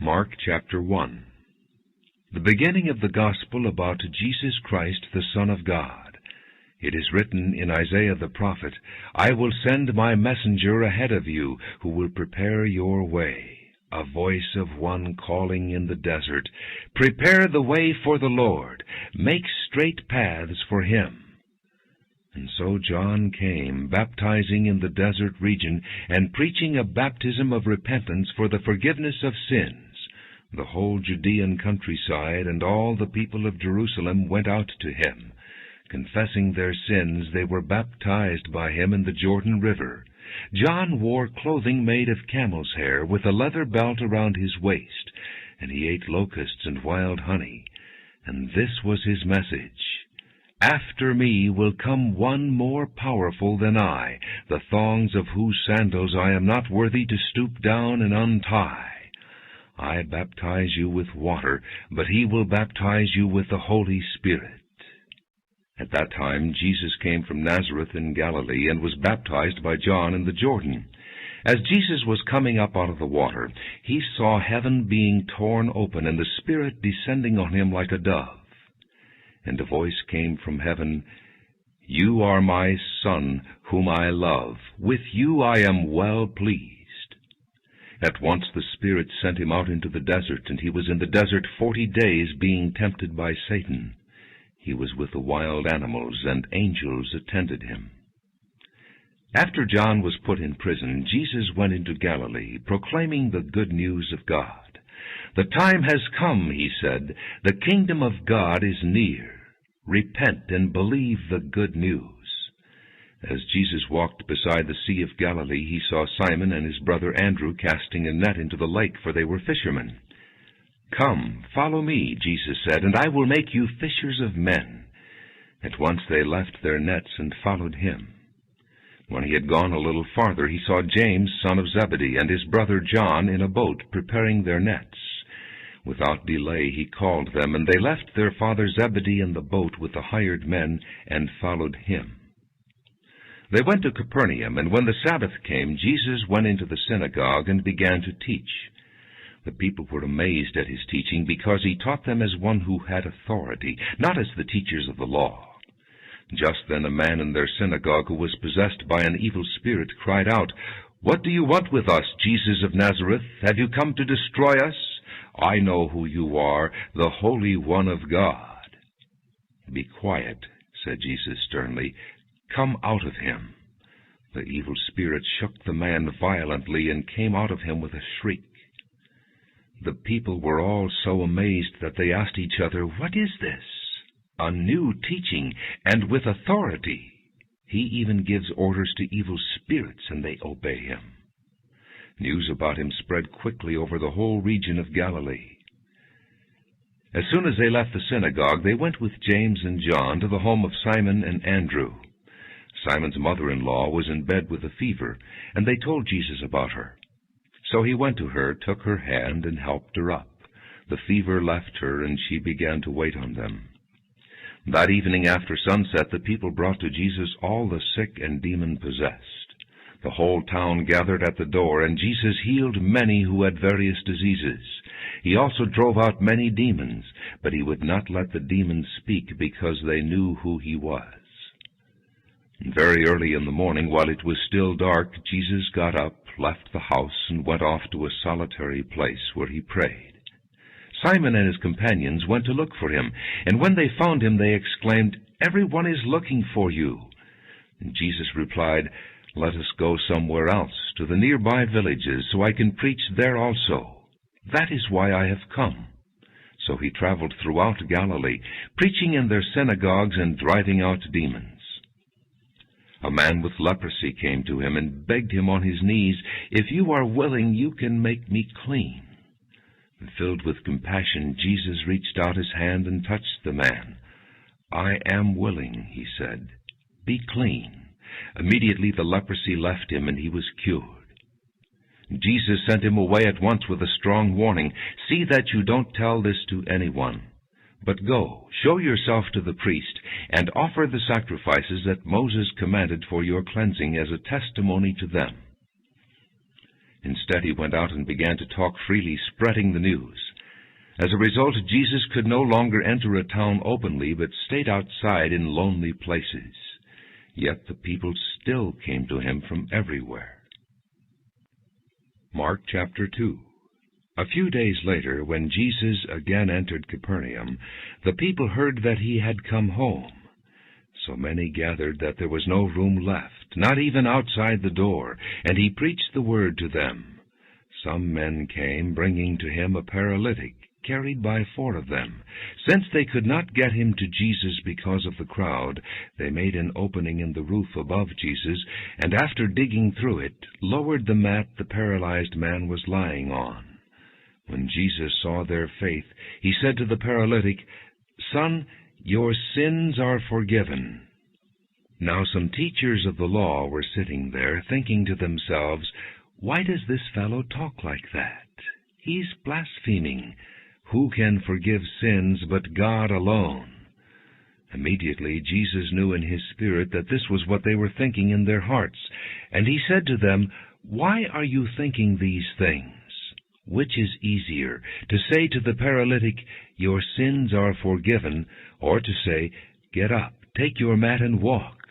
Mark chapter 1. The beginning of the gospel about Jesus Christ, the Son of God. It is written in Isaiah the prophet, I will send my messenger ahead of you, who will prepare your way. A voice of one calling in the desert, prepare the way for the Lord, make straight paths for him. And so John came, baptizing in the desert region, and preaching a baptism of repentance for the forgiveness of sins. The whole Judean countryside and all the people of Jerusalem went out to him. Confessing their sins, they were baptized by him in the Jordan River. John wore clothing made of camel's hair, with a leather belt around his waist, and he ate locusts and wild honey. And this was his message: After me will come one more powerful than I, the thongs of whose sandals I am not worthy to stoop down and untie. I baptize you with water, but he will baptize you with the Holy Spirit. At that time Jesus came from Nazareth in Galilee, and was baptized by John in the Jordan. As Jesus was coming up out of the water, he saw heaven being torn open, and the Spirit descending on him like a dove. And a voice came from heaven, You are my Son, whom I love. With you I am well pleased. At once the Spirit sent him out into the desert, and he was in the desert 40 days, being tempted by Satan. He was with the wild animals, and angels attended him. After John was put in prison, Jesus went into Galilee, proclaiming the good news of God. The time has come, he said, the kingdom of God is near. Repent and believe the good news. As Jesus walked beside the Sea of Galilee, he saw Simon and his brother Andrew casting a net into the lake, for they were fishermen. Come, follow me, Jesus said, and I will make you fishers of men. At once they left their nets and followed him. When he had gone a little farther, he saw James, son of Zebedee, and his brother John in a boat, preparing their nets. Without delay he called them, and they left their father Zebedee in the boat with the hired men, and followed him. They went to Capernaum, and when the Sabbath came, Jesus went into the synagogue and began to teach. The people were amazed at his teaching, because he taught them as one who had authority, not as the teachers of the law. Just then a man in their synagogue, who was possessed by an evil spirit, cried out, What do you want with us, Jesus of Nazareth? Have you come to destroy us? I know who you are, the Holy One of God. Be quiet, said Jesus sternly. Come out of him. The evil spirit shook the man violently, and came out of him with a shriek. The people were all so amazed that they asked each other, What is this? A new teaching, and with authority. He even gives orders to evil spirits, and they obey him. News about him spread quickly over the whole region of Galilee. As soon as they left the synagogue, they went with James and John to the home of Simon and Andrew. Simon's mother-in-law was in bed with a fever, and they told Jesus about her. So he went to her, took her hand, and helped her up. The fever left her, and she began to wait on them. That evening after sunset, the people brought to Jesus all the sick and demon-possessed. The whole town gathered at the door, and Jesus healed many who had various diseases. He also drove out many demons, but he would not let the demons speak, because they knew who he was. Very early in the morning, while it was still dark, Jesus got up, left the house, and went off to a solitary place where he prayed. Simon and his companions went to look for him, and when they found him, they exclaimed, Everyone is looking for you. And Jesus replied, Let us go somewhere else, to the nearby villages, so I can preach there also. That is why I have come. So he traveled throughout Galilee, preaching in their synagogues and driving out demons. A man with leprosy came to him and begged him on his knees, If you are willing, you can make me clean. And filled with compassion, Jesus reached out his hand and touched the man. I am willing, he said. Be clean. Immediately the leprosy left him, and he was cured. Jesus sent him away at once with a strong warning. See that you don't tell this to anyone. But go, show yourself to the priest, and offer the sacrifices that Moses commanded for your cleansing as a testimony to them. Instead, he went out and began to talk freely, spreading the news. As a result, Jesus could no longer enter a town openly, but stayed outside in lonely places. Yet the people still came to him from everywhere. Mark chapter 2. A few days later, when Jesus again entered Capernaum, the people heard that he had come home. So many gathered that there was no room left, not even outside the door, and he preached the word to them. Some men came, bringing to him a paralytic, carried by 4 of them. Since they could not get him to Jesus because of the crowd, they made an opening in the roof above Jesus, and after digging through it, lowered the mat the paralyzed man was lying on. When Jesus saw their faith, he said to the paralytic, "Son, your sins are forgiven." Now some teachers of the law were sitting there, thinking to themselves, "Why does this fellow talk like that? He's blaspheming. Who can forgive sins but God alone?" Immediately Jesus knew in his spirit that this was what they were thinking in their hearts, and he said to them, "Why are you thinking these things? Which is easier, to say to the paralytic, 'Your sins are forgiven,' or to say, 'Get up, take your mat and walk'?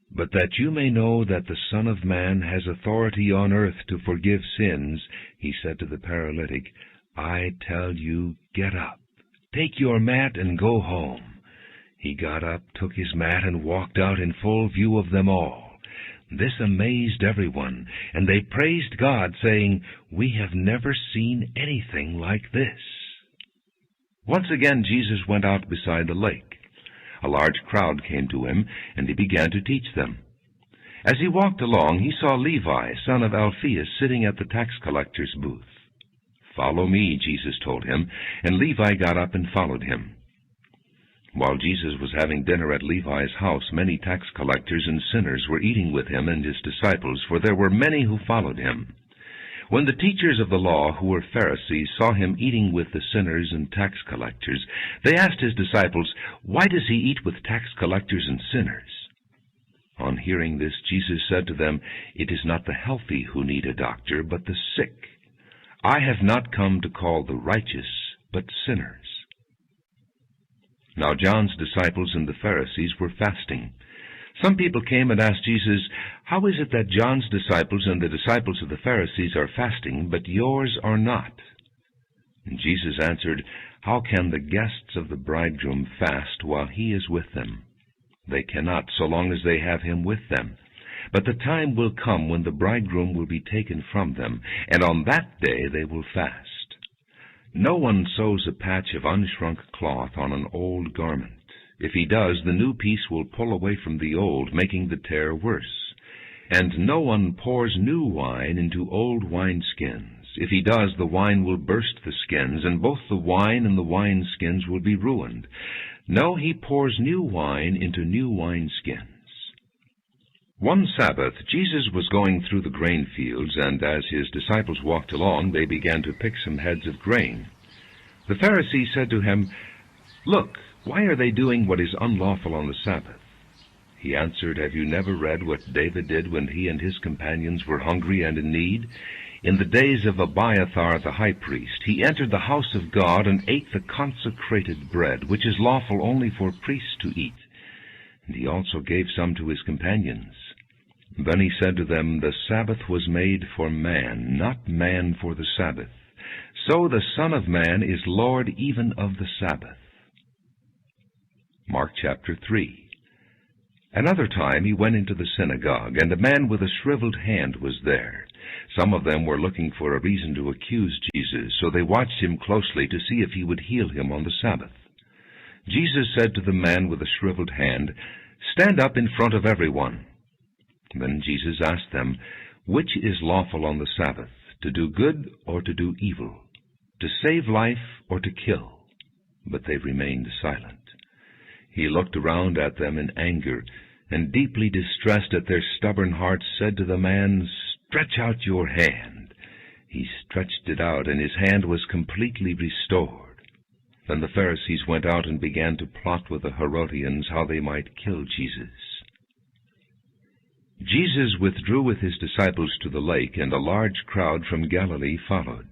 But that you may know that the Son of Man has authority on earth to forgive sins," he said to the paralytic, "I tell you, get up, take your mat and go home." He got up, took his mat, and walked out in full view of them all. This amazed everyone, and they praised God, saying, "We have never seen anything like this." Once again Jesus went out beside the lake. A large crowd came to him, and he began to teach them. As he walked along, he saw Levi, son of Alphaeus, sitting at the tax collector's booth. "Follow me," Jesus told him, and Levi got up and followed him. While Jesus was having dinner at Levi's house, many tax collectors and sinners were eating with him and his disciples, for there were many who followed him. When the teachers of the law, who were Pharisees, saw him eating with the sinners and tax collectors, they asked his disciples, "Why does he eat with tax collectors and sinners?" On hearing this, Jesus said to them, "It is not the healthy who need a doctor, but the sick. I have not come to call the righteous, but sinners." Now John's disciples and the Pharisees were fasting. Some people came and asked Jesus, "How is it that John's disciples and the disciples of the Pharisees are fasting, but yours are not?" And Jesus answered, "How can the guests of the bridegroom fast while he is with them? They cannot, so long as they have him with them. But the time will come when the bridegroom will be taken from them, and on that day they will fast. No one sews a patch of unshrunk cloth on an old garment. If he does, the new piece will pull away from the old, making the tear worse. And no one pours new wine into old wineskins. If he does, the wine will burst the skins, and both the wine and the wineskins will be ruined. No, he pours new wine into new wineskins." One Sabbath, Jesus was going through the grain fields, and as his disciples walked along, they began to pick some heads of grain. The Pharisees said to him, "Look, why are they doing what is unlawful on the Sabbath?" He answered, "Have you never read what David did when he and his companions were hungry and in need? In the days of Abiathar the high priest, he entered the house of God and ate the consecrated bread, which is lawful only for priests to eat. And he also gave some to his companions. Then he said to them, 'The Sabbath was made for man, not man for the Sabbath. So the Son of Man is Lord even of the Sabbath.'" Mark chapter 3. Another time he went into the synagogue, and a man with a shriveled hand was there. Some of them were looking for a reason to accuse Jesus, so they watched him closely to see if he would heal him on the Sabbath. Jesus said to the man with the shriveled hand, "Stand up in front of everyone." Then Jesus asked them, "Which is lawful on the Sabbath, to do good or to do evil, to save life or to kill?" But they remained silent. He looked around at them in anger, and deeply distressed at their stubborn hearts, said to the man, "Stretch out your hand." He stretched it out, and his hand was completely restored. Then the Pharisees went out and began to plot with the Herodians how they might kill Jesus. Jesus withdrew with his disciples to the lake, and a large crowd from Galilee followed.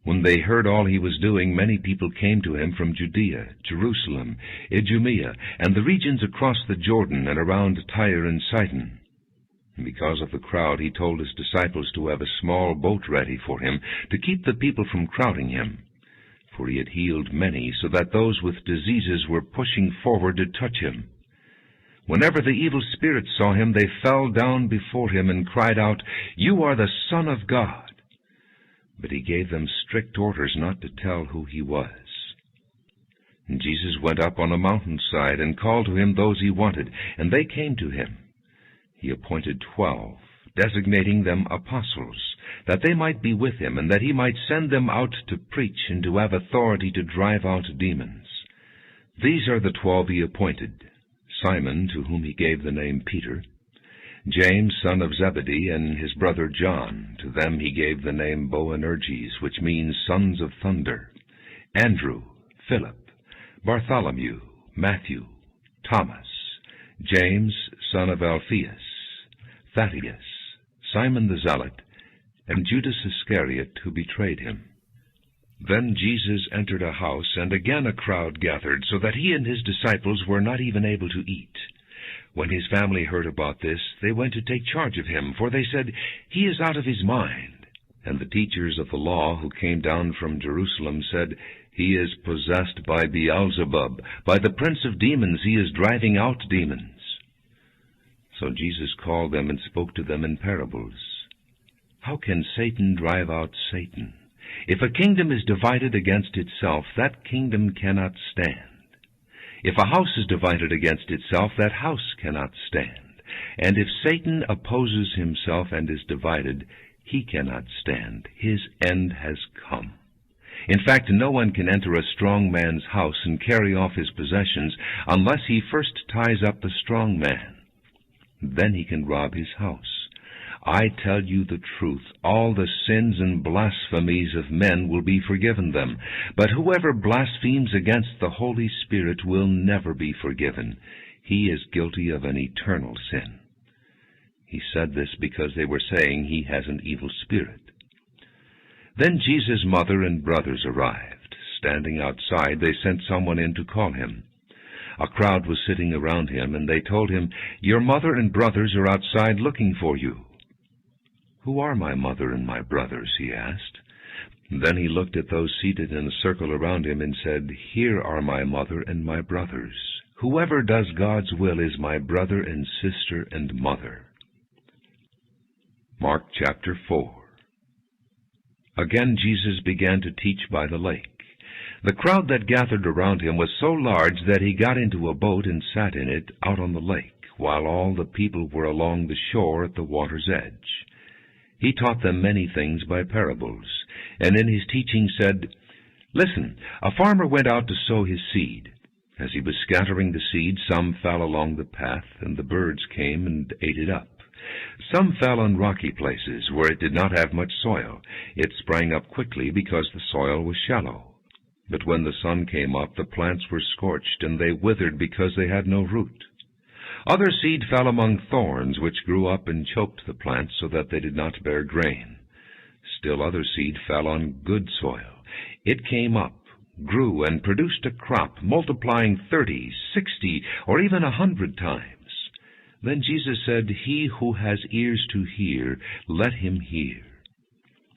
When they heard all he was doing, many people came to him from Judea, Jerusalem, Idumea, and the regions across the Jordan and around Tyre and Sidon. And because of the crowd, he told his disciples to have a small boat ready for him, to keep the people from crowding him. For he had healed many, so that those with diseases were pushing forward to touch him. Whenever the evil spirits saw him, they fell down before him and cried out, "You are the Son of God." But he gave them strict orders not to tell who he was. And Jesus went up on a mountainside and called to him those he wanted, and they came to him. He appointed 12, designating them apostles, that they might be with him, and that he might send them out to preach and to have authority to drive out demons. These are the 12 he appointed: Simon, to whom he gave the name Peter; James, son of Zebedee, and his brother John. To them he gave the name Boanerges, which means sons of thunder; Andrew, Philip, Bartholomew, Matthew, Thomas, James, son of Alphaeus, Thaddeus, Simon the Zealot, and Judas Iscariot, who betrayed him. Then Jesus entered a house, and again a crowd gathered, so that he and his disciples were not even able to eat. When his family heard about this, they went to take charge of him, for they said, "He is out of his mind." And the teachers of the law who came down from Jerusalem said, "He is possessed by Beelzebub. By the prince of demons he is driving out demons." So Jesus called them and spoke to them in parables. "How can Satan drive out Satan? If a kingdom is divided against itself, that kingdom cannot stand. If a house is divided against itself, that house cannot stand. And if Satan opposes himself and is divided, he cannot stand. His end has come. In fact, no one can enter a strong man's house and carry off his possessions unless he first ties up the strong man. Then he can rob his house. I tell you the truth, all the sins and blasphemies of men will be forgiven them, but whoever blasphemes against the Holy Spirit will never be forgiven. He is guilty of an eternal sin." He said this because they were saying he has an evil spirit. Then Jesus' mother and brothers arrived. Standing outside, they sent someone in to call him. A crowd was sitting around him, and they told him, "Your mother and brothers are outside looking for you." "Who are my mother and my brothers?" he asked. Then he looked at those seated in a circle around him and said, "Here are my mother and my brothers. Whoever does God's will is my brother and sister and mother." Mark chapter 4. Again Jesus began to teach by the lake. The crowd that gathered around him was so large that he got into a boat and sat in it out on the lake, while all the people were along the shore at the water's edge. He taught them many things by parables, and in his teaching said, "Listen, a farmer went out to sow his seed. As he was scattering the seed, some fell along the path, and the birds came and ate it up. Some fell on rocky places, where it did not have much soil. It sprang up quickly because the soil was shallow. But when the sun came up, the plants were scorched, and they withered because they had no root. Other seed fell among thorns, which grew up and choked the plants so that they did not bear grain. Still other seed fell on good soil. It came up, grew, and produced a crop, multiplying 30, 60, or even 100 times. Then Jesus said, 'He who has ears to hear, let him hear.'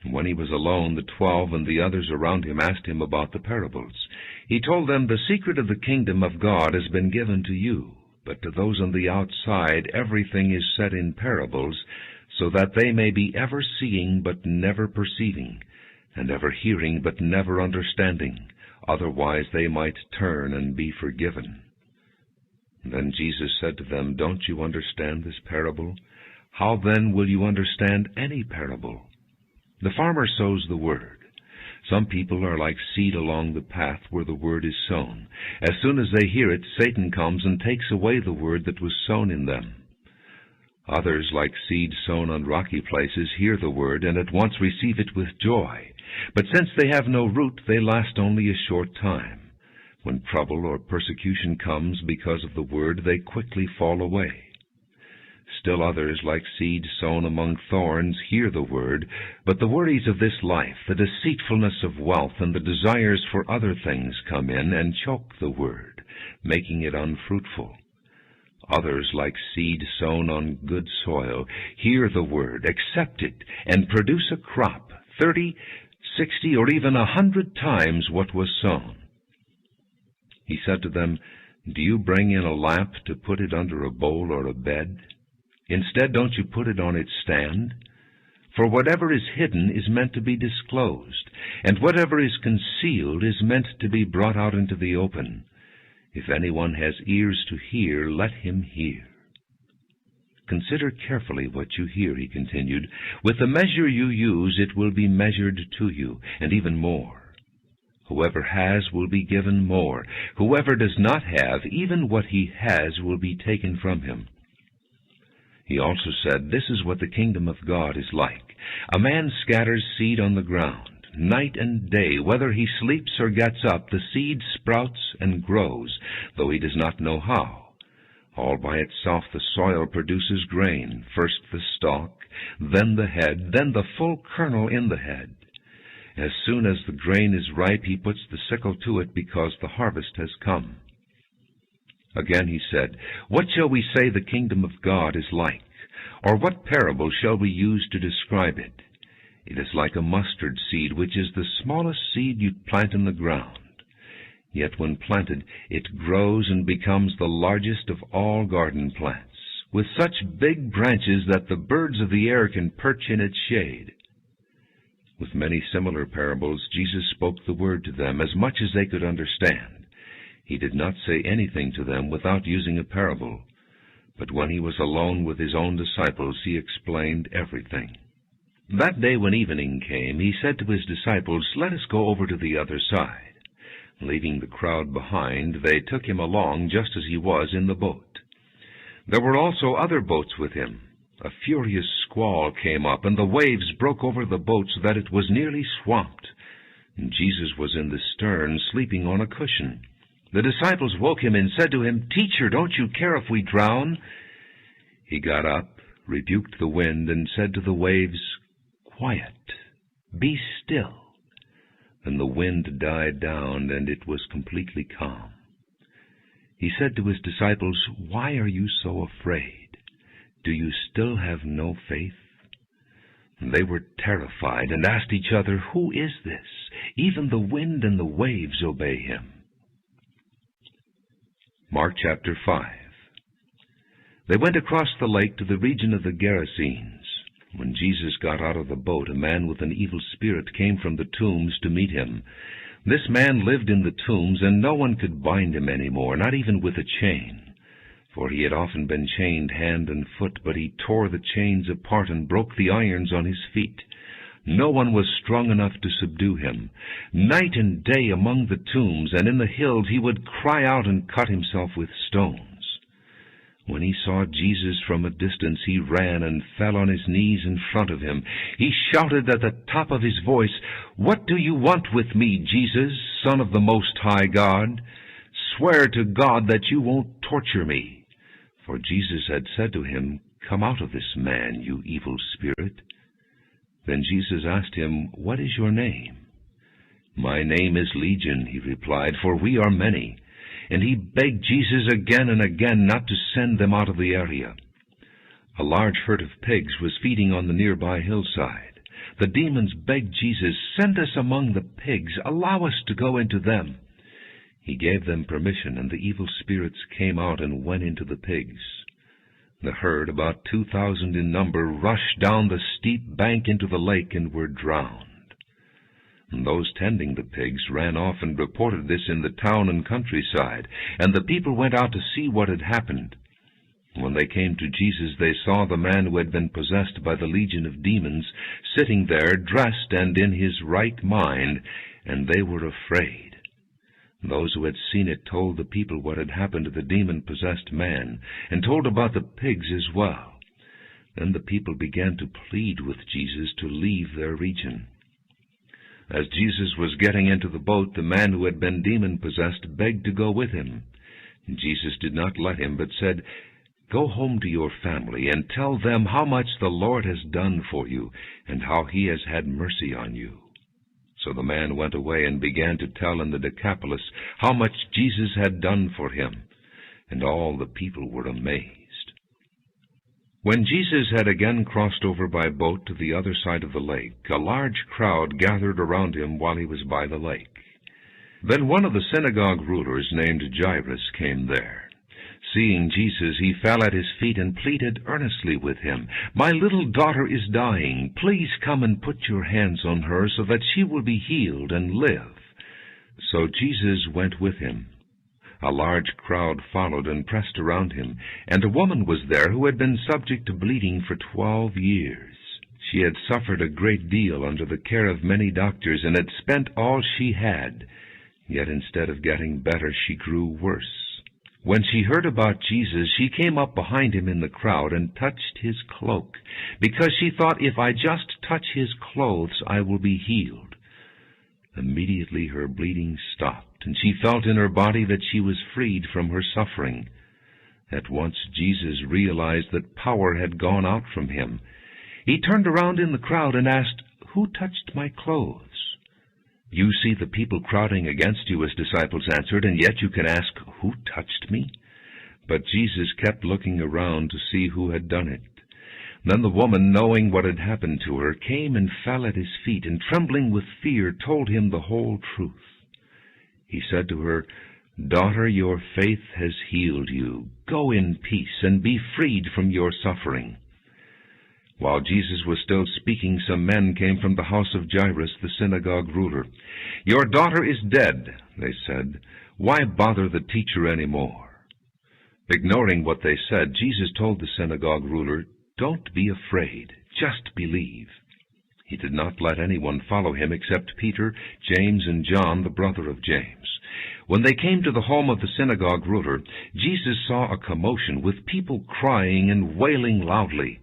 When he was alone, the 12 and the others around him asked him about the parables. He told them, 'The secret of the kingdom of God has been given to you, but to those on the outside everything is said in parables, so that they may be ever seeing but never perceiving, and ever hearing but never understanding. Otherwise they might turn and be forgiven.' Then Jesus said to them, 'Don't you understand this parable? How then will you understand any parable? The farmer sows the word. Some people are like seed along the path where the word is sown. As soon as they hear it, Satan comes and takes away the word that was sown in them. Others, like seed sown on rocky places, hear the word and at once receive it with joy. But since they have no root, they last only a short time. When trouble or persecution comes because of the word, they quickly fall away. Still others, like seed sown among thorns, hear the word, but the worries of this life, the deceitfulness of wealth, and the desires for other things come in and choke the word, making it unfruitful. Others, like seed sown on good soil, hear the word, accept it, and produce a crop, 30, 60, or even 100 times what was sown. He said to them, "Do you bring in a lamp to put it under a bowl or a bed? Instead, don't you put it on its stand? For whatever is hidden is meant to be disclosed, and whatever is concealed is meant to be brought out into the open. If anyone has ears to hear, let him hear." "Consider carefully what you hear," he continued. "With the measure you use, it will be measured to you, and even more. Whoever has will be given more. Whoever does not have, even what he has will be taken from him." He also said, "This is what the kingdom of God is like. A man scatters seed on the ground. Night and day, whether he sleeps or gets up, the seed sprouts and grows, though he does not know how. All by itself the soil produces grain, first the stalk, then the head, then the full kernel in the head. As soon as the grain is ripe, he puts the sickle to it, because the harvest has come." Again he said, "What shall we say the kingdom of God is like? Or what parable shall we use to describe it? It is like a mustard seed, which is the smallest seed you plant in the ground. Yet when planted, it grows and becomes the largest of all garden plants, with such big branches that the birds of the air can perch in its shade." With many similar parables, Jesus spoke the word to them as much as they could understand. He did not say anything to them without using a parable. But when he was alone with his own disciples, he explained everything. That day when evening came, he said to his disciples, "Let us go over to the other side." Leaving the crowd behind, they took him along just as he was in the boat. There were also other boats with him. A furious squall came up, and the waves broke over the boat so that it was nearly swamped. And Jesus was in the stern, sleeping on a cushion. The disciples woke him and said to him, "Teacher, don't you care if we drown?" He got up, rebuked the wind, and said to the waves, "Quiet, be still." Then the wind died down, and it was completely calm. He said to his disciples, "Why are you so afraid? Do you still have no faith?" And they were terrified and asked each other, "Who is this? Even the wind and the waves obey him." Mark chapter 5. They went across the lake to the region of the Gerasenes. When Jesus got out of the boat, a man with an evil spirit came from the tombs to meet him. This man lived in the tombs, and no one could bind him any more, not even with a chain. For he had often been chained hand and foot, but he tore the chains apart and broke the irons on his feet. No one was strong enough to subdue him. Night and day among the tombs and in the hills he would cry out and cut himself with stones. When he saw Jesus from a distance, he ran and fell on his knees in front of him. He shouted at the top of his voice, "What do you want with me, Jesus, Son of the Most High God? Swear to God that you won't torture me." For Jesus had said to him, "Come out of this man, you evil spirit." Then Jesus asked him, "What is your name?" "My name is Legion," he replied, "for we are many." And he begged Jesus again and again not to send them out of the area. A large herd of pigs was feeding on the nearby hillside. The demons begged Jesus, "Send us among the pigs. Allow us to go into them." He gave them permission, and the evil spirits came out and went into the pigs. The herd, about 2,000 in number, rushed down the steep bank into the lake and were drowned. And those tending the pigs ran off and reported this in the town and countryside, and the people went out to see what had happened. When they came to Jesus, they saw the man who had been possessed by the legion of demons sitting there, dressed and in his right mind, and they were afraid. Those who had seen it told the people what had happened to the demon-possessed man, and told about the pigs as well. Then the people began to plead with Jesus to leave their region. As Jesus was getting into the boat, the man who had been demon-possessed begged to go with him. Jesus did not let him, but said, Go home to your family and tell them how much the Lord has done for you and how he has had mercy on you." So the man went away and began to tell in the Decapolis how much Jesus had done for him, and all the people were amazed. When Jesus had again crossed over by boat to the other side of the lake, a large crowd gathered around him while he was by the lake. Then one of the synagogue rulers named Jairus came there. Seeing Jesus, he fell at his feet and pleaded earnestly with him, "My little daughter is dying. Please come and put your hands on her so that she will be healed and live." So Jesus went with him. A large crowd followed and pressed around him, and a woman was there who had been subject to bleeding for 12 years. She had suffered a great deal under the care of many doctors and had spent all she had. Yet instead of getting better, she grew worse. When she heard about Jesus, she came up behind him in the crowd and touched his cloak, because she thought, "If I just touch his clothes, I will be healed." Immediately her bleeding stopped, and she felt in her body that she was freed from her suffering. At once Jesus realized that power had gone out from him. He turned around in the crowd and asked, "Who touched my clothes?" "You see the people crowding against you," his disciples answered, "and yet you can ask, 'Who touched me?'" But Jesus kept looking around to see who had done it. Then the woman, knowing what had happened to her, came and fell at his feet, and trembling with fear told him the whole truth. He said to her, "Daughter, your faith has healed you. Go in peace and be freed from your suffering." While Jesus was still speaking, some men came from the house of Jairus, the synagogue ruler. "Your daughter is dead," they said. "Why bother the teacher any more?" Ignoring what they said, Jesus told the synagogue ruler, "Don't be afraid, just believe." He did not let anyone follow him except Peter, James, and John, the brother of James. When they came to the home of the synagogue ruler, Jesus saw a commotion with people crying and wailing loudly.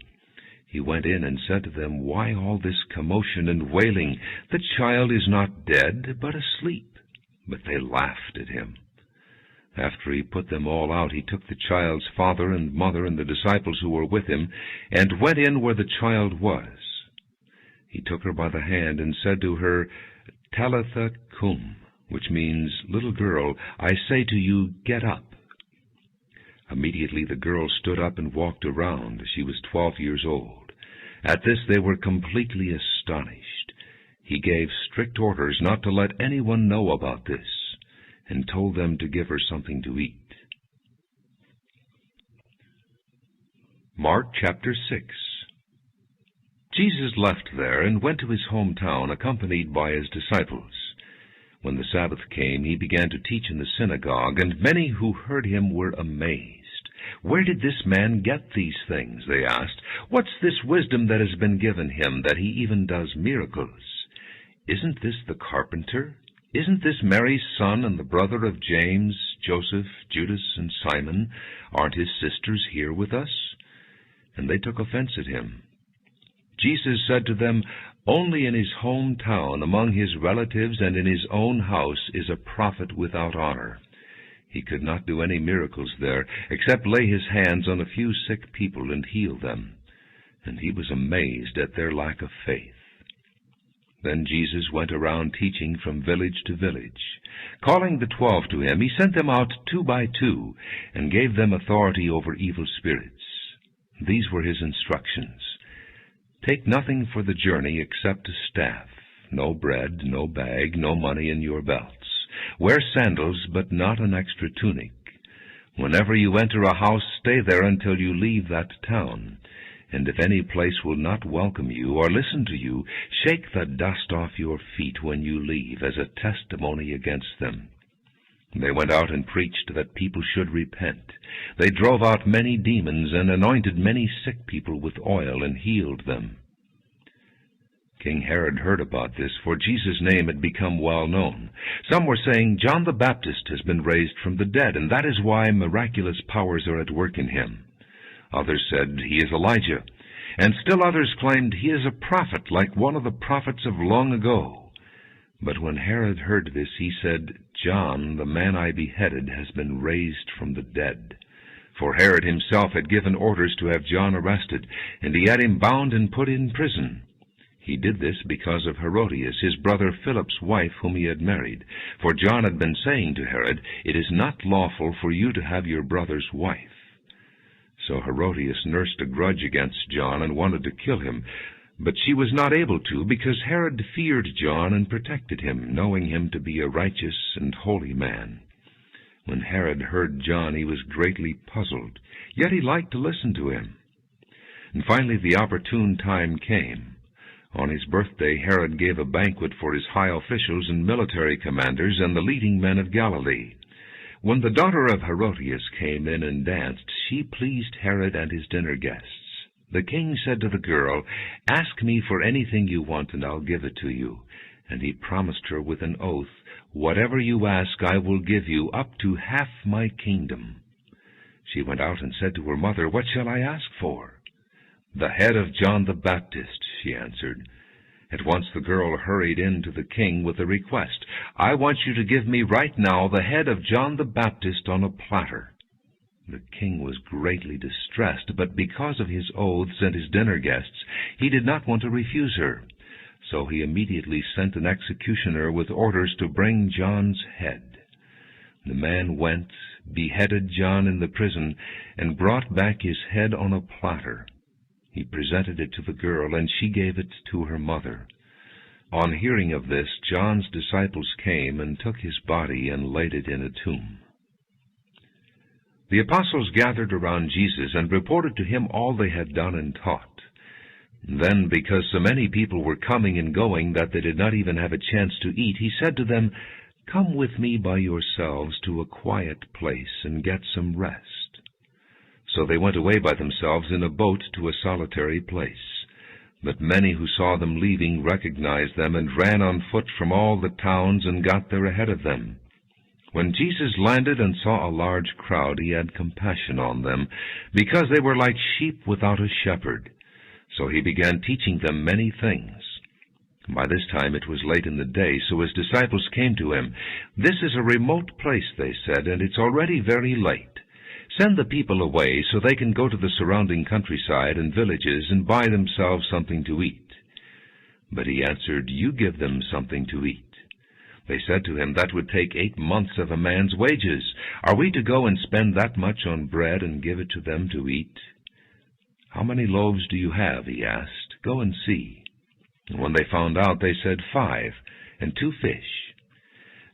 He went in and said to them, "Why all this commotion and wailing? The child is not dead, but asleep." But they laughed at him. After he put them all out, he took the child's father and mother and the disciples who were with him, and went in where the child was. He took her by the hand and said to her, "Talitha cum," which means, "Little girl, I say to you, get up." Immediately the girl stood up and walked around. She was 12 years old. At this they were completely astonished. He gave strict orders not to let anyone know about this, and told them to give her something to eat. Mark chapter 6. Jesus left there and went to his hometown, accompanied by his disciples. When the Sabbath came, he began to teach in the synagogue, and many who heard him were amazed. "Where did this man get these things?" they asked. "What's this wisdom that has been given him, that he even does miracles? Isn't this the carpenter? Isn't this Mary's son and the brother of James, Joseph, Judas, and Simon? Aren't his sisters here with us?" And they took offense at him. Jesus said to them, "Only in his hometown, among his relatives, and in his own house is a prophet without honor." He could not do any miracles there, except lay his hands on a few sick people and heal them. And he was amazed at their lack of faith. Then Jesus went around teaching from village to village. Calling the 12 to him, he sent them out 2 by 2, and gave them authority over evil spirits. These were his instructions. "Take nothing for the journey except a staff, no bread, no bag, no money in your belts. Wear sandals, but not an extra tunic. Whenever you enter a house, stay there until you leave that town. And if any place will not welcome you or listen to you, shake the dust off your feet when you leave as a testimony against them." They went out and preached that people should repent. They drove out many demons and anointed many sick people with oil and healed them. King Herod heard about this, for Jesus' name had become well known. Some were saying, "John the Baptist has been raised from the dead, and that is why miraculous powers are at work in him." Others said, "He is Elijah." And still others claimed, "He is a prophet, like one of the prophets of long ago." But when Herod heard this, he said, "John, the man I beheaded, has been raised from the dead." For Herod himself had given orders to have John arrested, and he had him bound and put in prison. He did this because of Herodias, his brother Philip's wife, whom he had married. For John had been saying to Herod, "It is not lawful for you to have your brother's wife." So Herodias nursed a grudge against John and wanted to kill him. But she was not able to, because Herod feared John and protected him, knowing him to be a righteous and holy man. When Herod heard John, he was greatly puzzled, yet he liked to listen to him. And finally the opportune time came. On his birthday, Herod gave a banquet for his high officials and military commanders and the leading men of Galilee. When the daughter of Herodias came in and danced, she pleased Herod and his dinner guests. The king said to the girl, "Ask me for anything you want, and I'll give it to you." And he promised her with an oath, "Whatever you ask, I will give you, up to half my kingdom." She went out and said to her mother, "What shall I ask for?" "The head of John the Baptist," she answered. At once the girl hurried in to the king with a request. "I want you to give me right now the head of John the Baptist on a platter." The king was greatly distressed, but because of his oaths and his dinner guests, he did not want to refuse her. So he immediately sent an executioner with orders to bring John's head. The man went, beheaded John in the prison, and brought back his head on a platter. He presented it to the girl, and she gave it to her mother. On hearing of this, John's disciples came and took his body and laid it in a tomb. The apostles gathered around Jesus and reported to him all they had done and taught. Then, because so many people were coming and going that they did not even have a chance to eat, he said to them, "Come with me by yourselves to a quiet place and get some rest." So they went away by themselves in a boat to a solitary place. But many who saw them leaving recognized them and ran on foot from all the towns and got there ahead of them. When Jesus landed and saw a large crowd, he had compassion on them, because they were like sheep without a shepherd. So he began teaching them many things. By this time it was late in the day, so his disciples came to him. "This is a remote place," they said, "and it's already very late. Send the people away so they can go to the surrounding countryside and villages and buy themselves something to eat." But he answered, "You give them something to eat." They said to him, "That would take 8 months of a man's wages. Are we to go and spend that much on bread and give it to them to eat?" "How many loaves do you have?" he asked. "Go and see." And when they found out, they said, 5, and 2 fish.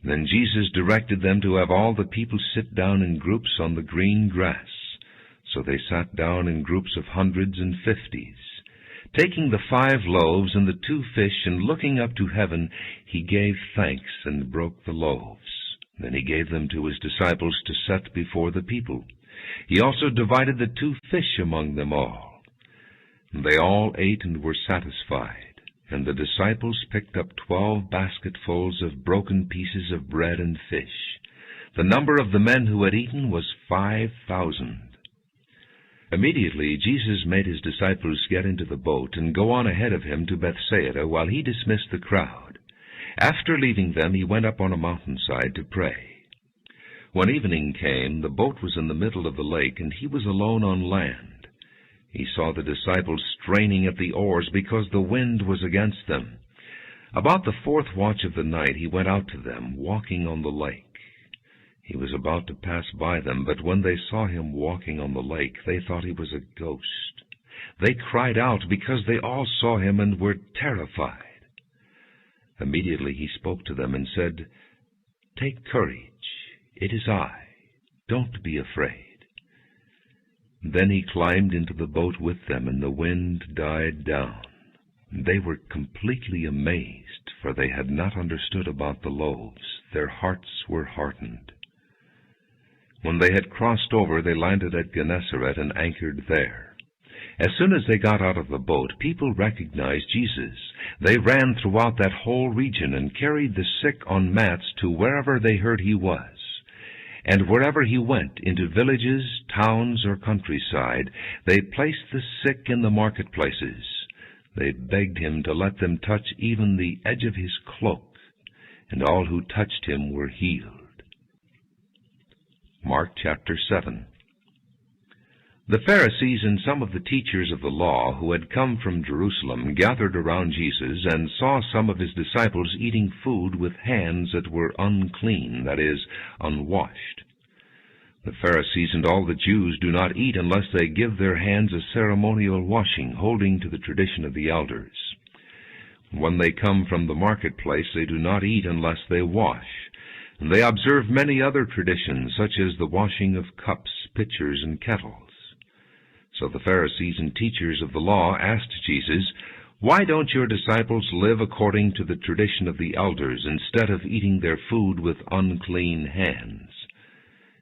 Then Jesus directed them to have all the people sit down in groups on the green grass. So they sat down in groups of hundreds and 50s. Taking the 5 loaves and the 2 fish, and looking up to heaven, he gave thanks and broke the loaves. Then he gave them to his disciples to set before the people. He also divided the 2 fish among them all. And they all ate and were satisfied. And the disciples picked up 12 basketfuls of broken pieces of bread and fish. The number of the men who had eaten was 5,000. Immediately Jesus made his disciples get into the boat and go on ahead of him to Bethsaida while he dismissed the crowd. After leaving them, he went up on a mountainside to pray. When evening came, the boat was in the middle of the lake, and he was alone on land. He saw the disciples straining at the oars because the wind was against them. About the 4th watch of the night he went out to them, walking on the lake. He was about to pass by them, but when they saw him walking on the lake, they thought he was a ghost. They cried out because they all saw him and were terrified. Immediately he spoke to them and said, "Take courage, it is I. Don't be afraid." Then he climbed into the boat with them, and the wind died down. They were completely amazed, for they had not understood about the loaves. Their hearts were hardened. When they had crossed over, they landed at Gennesaret and anchored there. As soon as they got out of the boat, people recognized Jesus. They ran throughout that whole region and carried the sick on mats to wherever they heard he was. And wherever he went, into villages, towns, or countryside, they placed the sick in the marketplaces. They begged him to let them touch even the edge of his cloak, and all who touched him were healed. Mark chapter 7. The Pharisees and some of the teachers of the law who had come from Jerusalem gathered around Jesus and saw some of his disciples eating food with hands that were unclean, that is, unwashed. The Pharisees and all the Jews do not eat unless they give their hands a ceremonial washing, holding to the tradition of the elders. When they come from the marketplace, they do not eat unless they wash. And they observe many other traditions, such as the washing of cups, pitchers, and kettles. So the Pharisees and teachers of the law asked Jesus, "Why don't your disciples live according to the tradition of the elders, instead of eating their food with unclean hands?"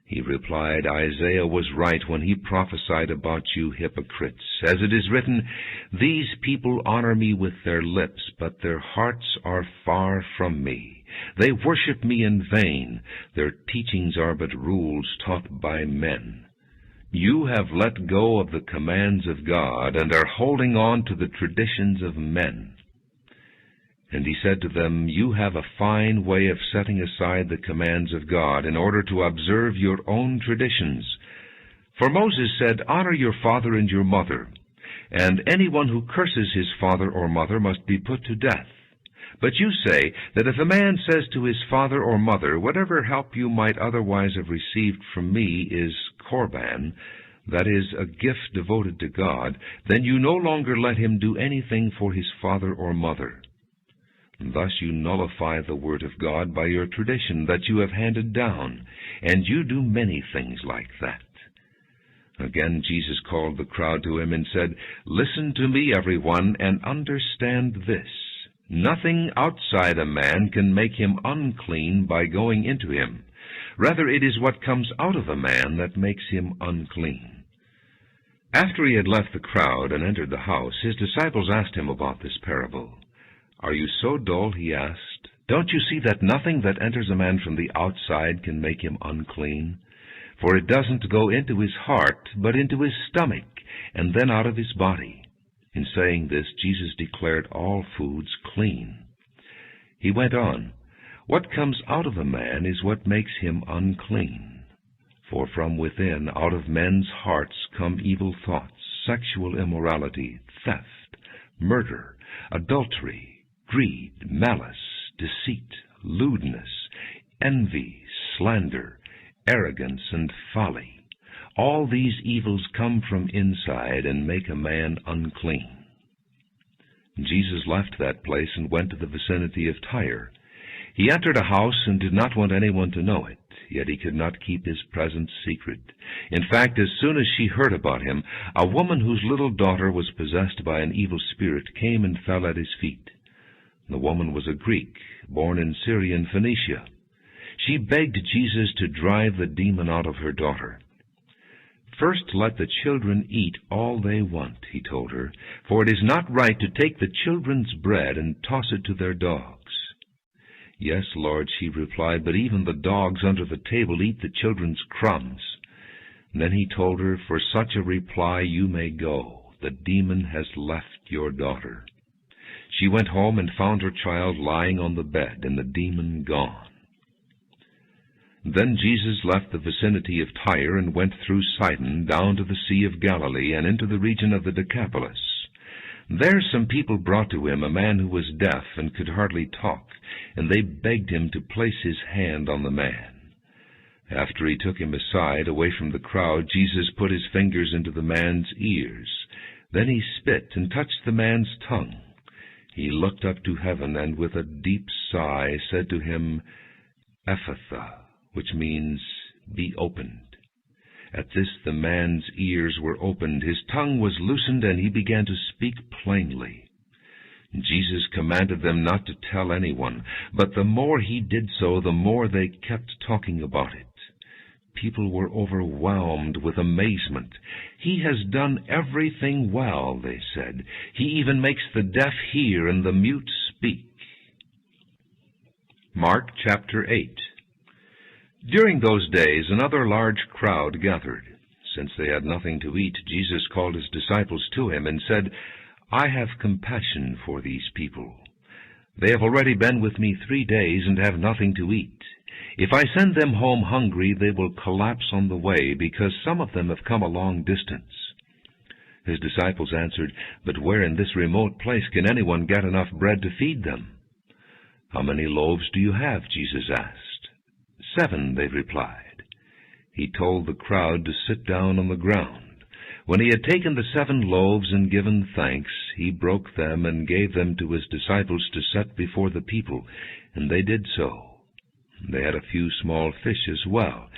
He replied, "Isaiah was right when he prophesied about you hypocrites. As it is written, 'These people honor me with their lips, but their hearts are far from me. They worship me in vain. Their teachings are but rules taught by men.' You have let go of the commands of God and are holding on to the traditions of men." And he said to them, "You have a fine way of setting aside the commands of God in order to observe your own traditions. For Moses said, 'Honor your father and your mother,' and anyone who curses his father or mother must be put to death. But you say that if a man says to his father or mother, 'Whatever help you might otherwise have received from me is korban,' that is, a gift devoted to God, then you no longer let him do anything for his father or mother. Thus you nullify the word of God by your tradition that you have handed down, and you do many things like that." Again Jesus called the crowd to him and said, "Listen to me, everyone, and understand this. Nothing outside a man can make him unclean by going into him. Rather, it is what comes out of a man that makes him unclean." After he had left the crowd and entered the house, his disciples asked him about this parable. "Are you so dull?" he asked. "Don't you see that nothing that enters a man from the outside can make him unclean? For it doesn't go into his heart, but into his stomach, and then out of his body." In saying this, Jesus declared all foods clean. He went on, "What comes out of a man is what makes him unclean. For from within, out of men's hearts, come evil thoughts, sexual immorality, theft, murder, adultery, greed, malice, deceit, lewdness, envy, slander, arrogance, and folly. All these evils come from inside and make a man unclean." Jesus left that place and went to the vicinity of Tyre. He entered a house and did not want anyone to know it, yet he could not keep his presence secret. In fact, as soon as she heard about him, a woman whose little daughter was possessed by an evil spirit came and fell at his feet. The woman was a Greek, born in Syrian Phoenicia. She begged Jesus to drive the demon out of her daughter. "First let the children eat all they want," he told her, "for it is not right to take the children's bread and toss it to their dogs." "Yes, Lord," she replied, "but even the dogs under the table eat the children's crumbs." Then he told her, "For such a reply you may go. The demon has left your daughter." She went home and found her child lying on the bed, and the demon gone. Then Jesus left the vicinity of Tyre and went through Sidon down to the Sea of Galilee and into the region of the Decapolis. There some people brought to him a man who was deaf and could hardly talk, and they begged him to place his hand on the man. After he took him aside, away from the crowd, Jesus put his fingers into the man's ears. Then he spit and touched the man's tongue. He looked up to heaven and with a deep sigh said to him, "Ephphatha," which means, "be opened." At this the man's ears were opened, his tongue was loosened, and he began to speak plainly. Jesus commanded them not to tell anyone, but the more he did so, the more they kept talking about it. People were overwhelmed with amazement. "He has done everything well," they said. "He even makes the deaf hear and the mute speak." Mark chapter 8. During those days another large crowd gathered. Since they had nothing to eat, Jesus called his disciples to him and said, "I have compassion for these people. They have already been with me 3 days and have nothing to eat. If I send them home hungry, they will collapse on the way, because some of them have come a long distance." His disciples answered, "But where in this remote place can anyone get enough bread to feed them?" "How many loaves do you have?" Jesus asked. "7," they replied. He told the crowd to sit down on the ground. When he had taken the 7 loaves and given thanks, he broke them and gave them to his disciples to set before the people, and they did so. They had a few small fish as well.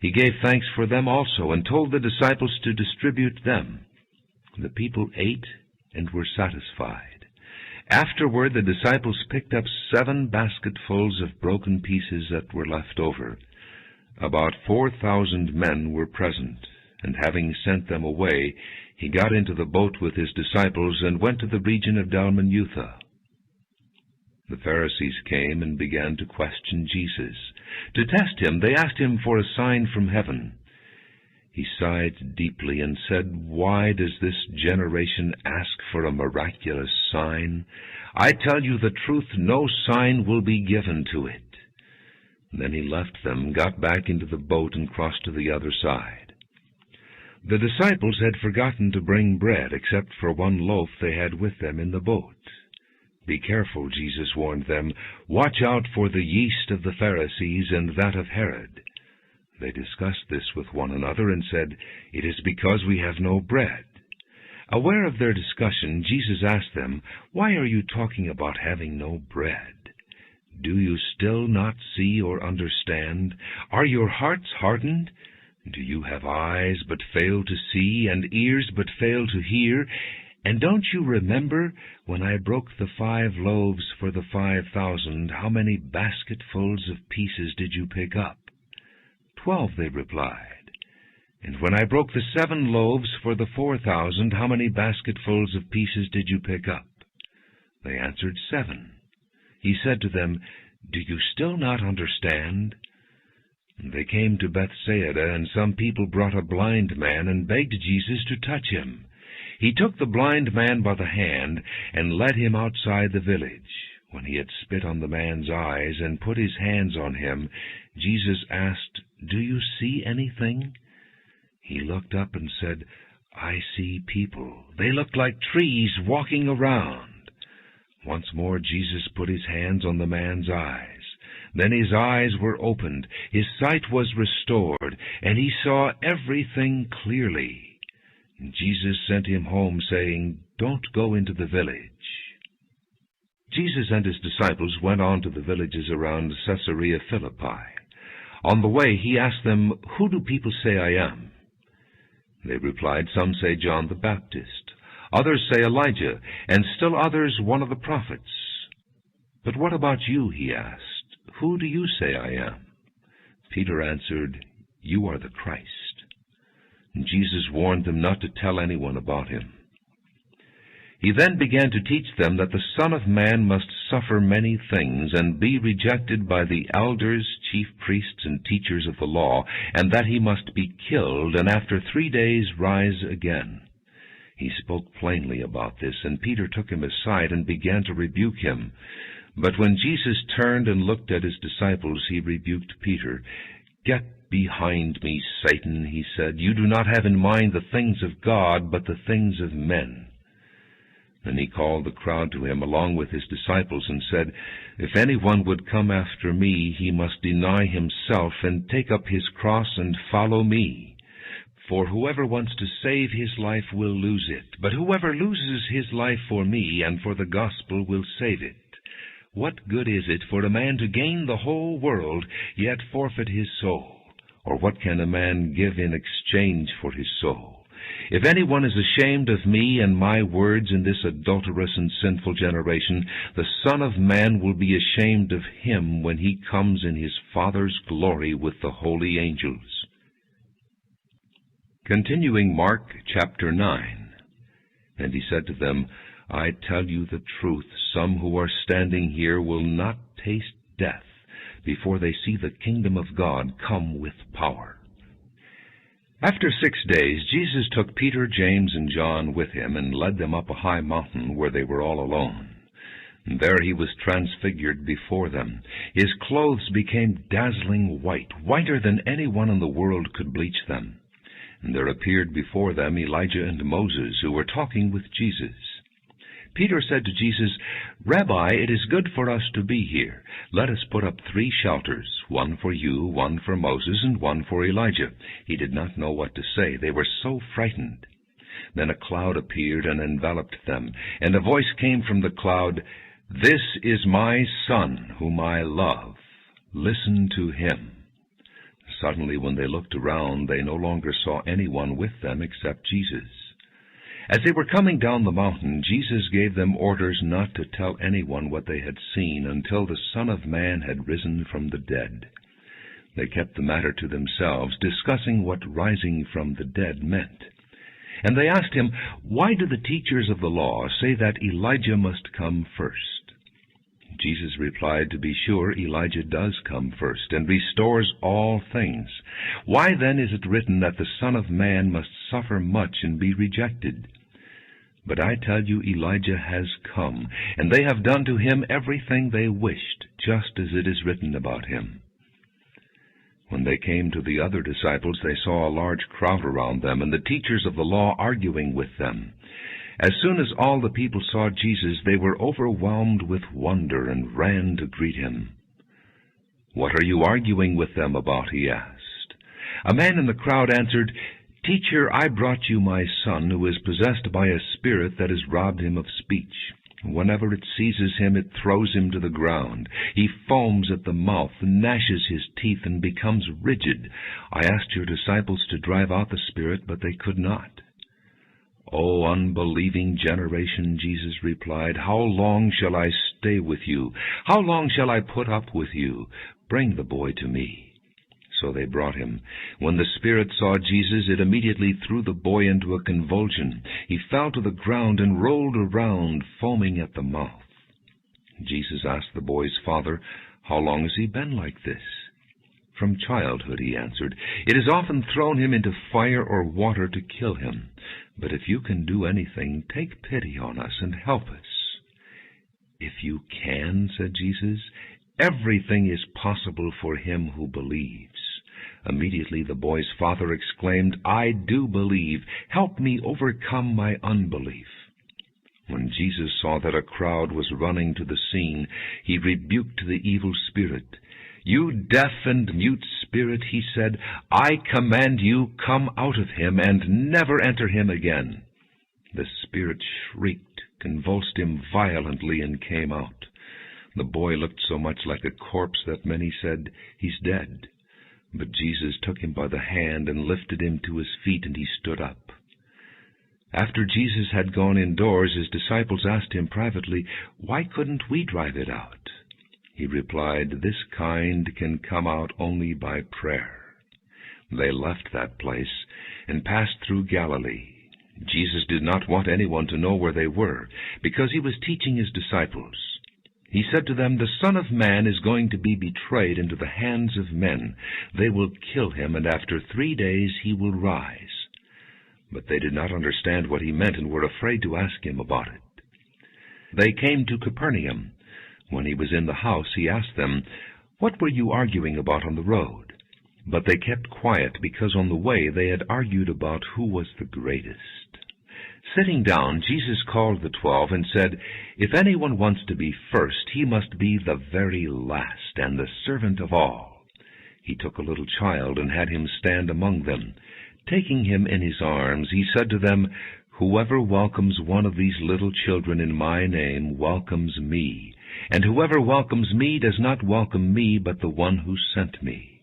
He gave thanks for them also, and told the disciples to distribute them. The people ate and were satisfied. Afterward the disciples picked up 7 basketfuls of broken pieces that were left over. About 4,000 men were present, and having sent them away, he got into the boat with his disciples and went to the region of Dalmanutha. The Pharisees came and began to question Jesus. To test him, they asked him for a sign from heaven. He sighed deeply and said, "Why does this generation ask for a miraculous sign? I tell you the truth, no sign will be given to it." Then he left them, got back into the boat, and crossed to the other side. The disciples had forgotten to bring bread, except for 1 loaf they had with them in the boat. "Be careful," Jesus warned them. "Watch out for the yeast of the Pharisees and that of Herod." They discussed this with one another and said, "It is because we have no bread." Aware of their discussion, Jesus asked them, "Why are you talking about having no bread? Do you still not see or understand? Are your hearts hardened? Do you have eyes but fail to see, and ears but fail to hear? And don't you remember, when I broke the 5 loaves for the 5,000, how many basketfuls of pieces did you pick up?" 12, they replied. "And when I broke the 7 loaves for the 4,000, how many basketfuls of pieces did you pick up?" They answered, 7. He said to them, "Do you still not understand?" And they came to Bethsaida, and some people brought a blind man and begged Jesus to touch him. He took the blind man by the hand and led him outside the village. When he had spit on the man's eyes and put his hands on him, Jesus asked, "Do you see anything?" He looked up and said, "I see people. They look like trees walking around." Once more Jesus put his hands on the man's eyes. Then his eyes were opened, his sight was restored, and he saw everything clearly. And Jesus sent him home, saying, "Don't go into the village." Jesus and his disciples went on to the villages around Caesarea Philippi. On the way he asked them, "Who do people say I am?" They replied, "Some say John the Baptist, others say Elijah, and still others one of the prophets." "But what about you?" he asked. "Who do you say I am?" Peter answered, "You are the Christ." And Jesus warned them not to tell anyone about him. He then began to teach them that the Son of Man must suffer many things and be rejected by the elders, chief priests, and teachers of the law, and that he must be killed and after 3 days rise again. He spoke plainly about this, and Peter took him aside and began to rebuke him. But when Jesus turned and looked at his disciples, he rebuked Peter. "Get behind me, Satan," he said. "You do not have in mind the things of God, but the things of men." Then he called the crowd to him along with his disciples and said, "If anyone would come after me, he must deny himself and take up his cross and follow me. For whoever wants to save his life will lose it, but whoever loses his life for me and for the gospel will save it. What good is it for a man to gain the whole world, yet forfeit his soul? Or what can a man give in exchange for his soul? If anyone is ashamed of me and my words in this adulterous and sinful generation, the Son of Man will be ashamed of him when he comes in his Father's glory with the holy angels." Continuing Mark chapter 9. And he said to them, "I tell you the truth, some who are standing here will not taste death before they see the kingdom of God come with power." After 6 days, Jesus took Peter, James, and John with him and led them up a high mountain where they were all alone. And there he was transfigured before them. His clothes became dazzling white, whiter than anyone in the world could bleach them. And there appeared before them Elijah and Moses, who were talking with Jesus. Peter said to Jesus, "Rabbi, it is good for us to be here. Let us put up 3 shelters, one for you, one for Moses, and one for Elijah." He did not know what to say. They were so frightened. Then a cloud appeared and enveloped them, and a voice came from the cloud, "This is my Son, whom I love. Listen to him." Suddenly, when they looked around, they no longer saw anyone with them except Jesus. As they were coming down the mountain, Jesus gave them orders not to tell anyone what they had seen until the Son of Man had risen from the dead. They kept the matter to themselves, discussing what rising from the dead meant. And they asked him, "Why do the teachers of the law say that Elijah must come first?" Jesus replied, "To be sure, Elijah does come first, and restores all things. Why then is it written that the Son of Man must suffer much and be rejected? But I tell you, Elijah has come, and they have done to him everything they wished, just as it is written about him." When they came to the other disciples, they saw a large crowd around them, and the teachers of the law arguing with them. As soon as all the people saw Jesus, they were overwhelmed with wonder and ran to greet him. "What are you arguing with them about?" he asked. A man in the crowd answered, "Teacher, I brought you my son, who is possessed by a spirit that has robbed him of speech. Whenever it seizes him, it throws him to the ground. He foams at the mouth, gnashes his teeth, and becomes rigid. I asked your disciples to drive out the spirit, but they could not." "O unbelieving generation," Jesus replied, "how long shall I stay with you? How long shall I put up with you? Bring the boy to me." So they brought him. When the spirit saw Jesus, it immediately threw the boy into a convulsion. He fell to the ground and rolled around, foaming at the mouth. Jesus asked the boy's father, "How long has he been like this?" "From childhood," he answered. "It has often thrown him into fire or water to kill him. But if you can do anything, take pity on us and help us." "If you can," said Jesus, "everything is possible for him who believes." Immediately the boy's father exclaimed, "I do believe. Help me overcome my unbelief." When Jesus saw that a crowd was running to the scene, he rebuked the evil spirit. "You deaf and mute spirit," he said, "I command you, come out of him and never enter him again." The spirit shrieked, convulsed him violently, and came out. The boy looked so much like a corpse that many said, "He's dead." But Jesus took him by the hand and lifted him to his feet, and he stood up. After Jesus had gone indoors, his disciples asked him privately, "Why couldn't we drive it out?" He replied, "This kind can come out only by prayer." They left that place and passed through Galilee. Jesus did not want anyone to know where they were, because he was teaching his disciples. He said to them, "The Son of Man is going to be betrayed into the hands of men. They will kill him, and after 3 days he will rise." But they did not understand what he meant and were afraid to ask him about it. They came to Capernaum. When he was in the house, he asked them, "What were you arguing about on the road?" But they kept quiet, because on the way they had argued about who was the greatest. Sitting down, Jesus called the 12 and said, "If anyone wants to be first, he must be the very last and the servant of all." He took a little child and had him stand among them. Taking him in his arms, he said to them, "Whoever welcomes one of these little children in my name welcomes me, and whoever welcomes me does not welcome me, but the one who sent me."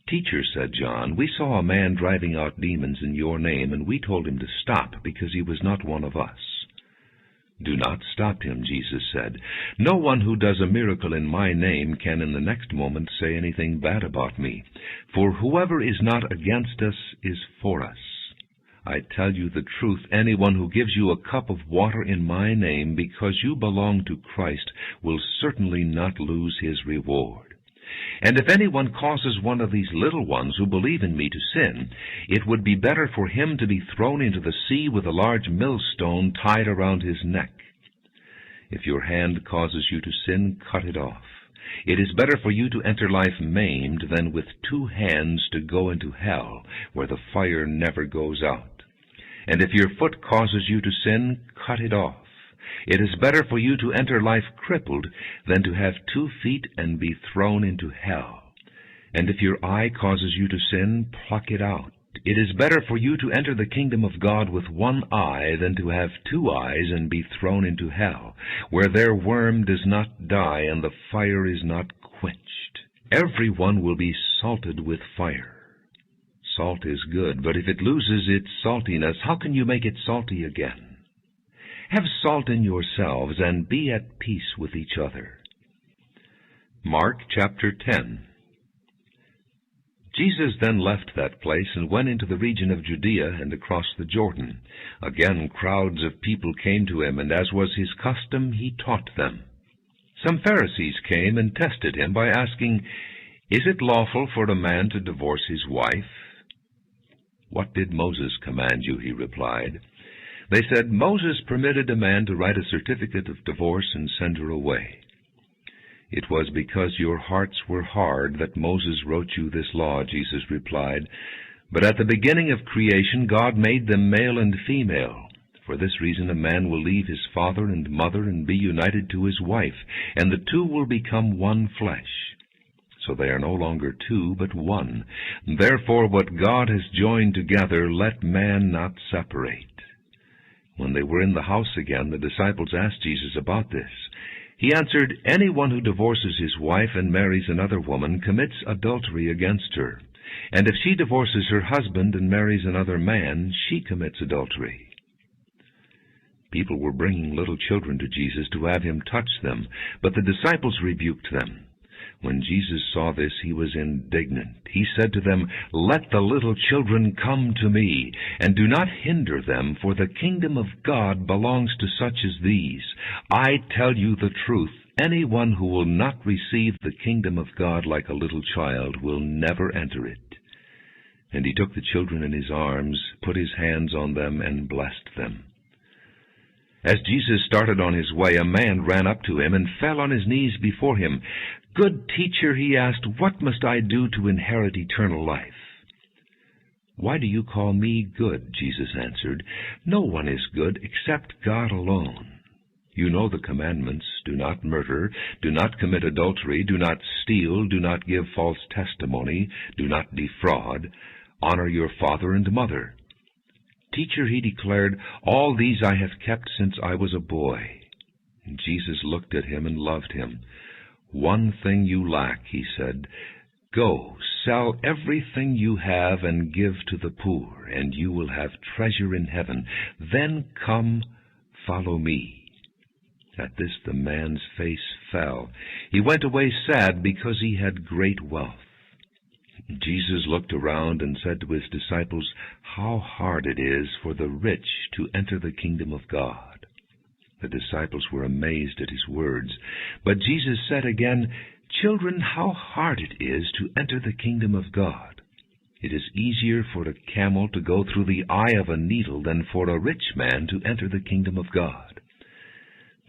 "Teacher," said John, "we saw a man driving out demons in your name, and we told him to stop, because he was not one of us." "Do not stop him," Jesus said. "No one who does a miracle in my name can in the next moment say anything bad about me. For whoever is not against us is for us. I tell you the truth, anyone who gives you a cup of water in my name because you belong to Christ will certainly not lose his reward. And if anyone causes one of these little ones who believe in me to sin, it would be better for him to be thrown into the sea with a large millstone tied around his neck. If your hand causes you to sin, cut it off. It is better for you to enter life maimed than with 2 hands to go into hell, where the fire never goes out. And if your foot causes you to sin, cut it off. It is better for you to enter life crippled than to have 2 feet and be thrown into hell. And if your eye causes you to sin, pluck it out. It is better for you to enter the kingdom of God with 1 eye than to have 2 eyes and be thrown into hell, where their worm does not die and the fire is not quenched. Everyone will be salted with fire. Salt is good, but if it loses its saltiness, how can you make it salty again? Have salt in yourselves and be at peace with each other. Mark chapter 10. Jesus then left that place and went into the region of Judea and across the Jordan. Again crowds of people came to him, and as was his custom, he taught them. Some Pharisees came and tested him by asking, "Is it lawful for a man to divorce his wife?" "What did Moses command you?" he replied. They said, "Moses permitted a man to write a certificate of divorce and send her away." "It was because your hearts were hard that Moses wrote you this law," Jesus replied. "But at the beginning of creation God made them male and female. For this reason a man will leave his father and mother and be united to his wife, and the 2 will become 1 flesh. So they are no longer 2, but 1. Therefore what God has joined together, let man not separate." When they were in the house again, the disciples asked Jesus about this. He answered, "Anyone who divorces his wife and marries another woman commits adultery against her. And if she divorces her husband and marries another man, she commits adultery." People were bringing little children to Jesus to have him touch them, but the disciples rebuked them. When Jesus saw this, he was indignant. He said to them, "Let the little children come to me, and do not hinder them, for the kingdom of God belongs to such as these. I tell you the truth, anyone who will not receive the kingdom of God like a little child will never enter it." And he took the children in his arms, put his hands on them, and blessed them. As Jesus started on his way, a man ran up to him and fell on his knees before him. "Good teacher," he asked, "what must I do to inherit eternal life?" "Why do you call me good?" Jesus answered. "No one is good except God alone. You know the commandments: do not murder, do not commit adultery, do not steal, do not give false testimony, do not defraud, honor your father and mother." "Teacher," he declared, "all these I have kept since I was a boy." And Jesus looked at him and loved him. "One thing you lack," he said. "Go, sell everything you have and give to the poor, and you will have treasure in heaven. Then come, follow me." At this the man's face fell. He went away sad because he had great wealth. Jesus looked around and said to his disciples, "How hard it is for the rich to enter the kingdom of God." The disciples were amazed at his words. But Jesus said again, "Children, how hard it is to enter the kingdom of God. It is easier for a camel to go through the eye of a needle than for a rich man to enter the kingdom of God."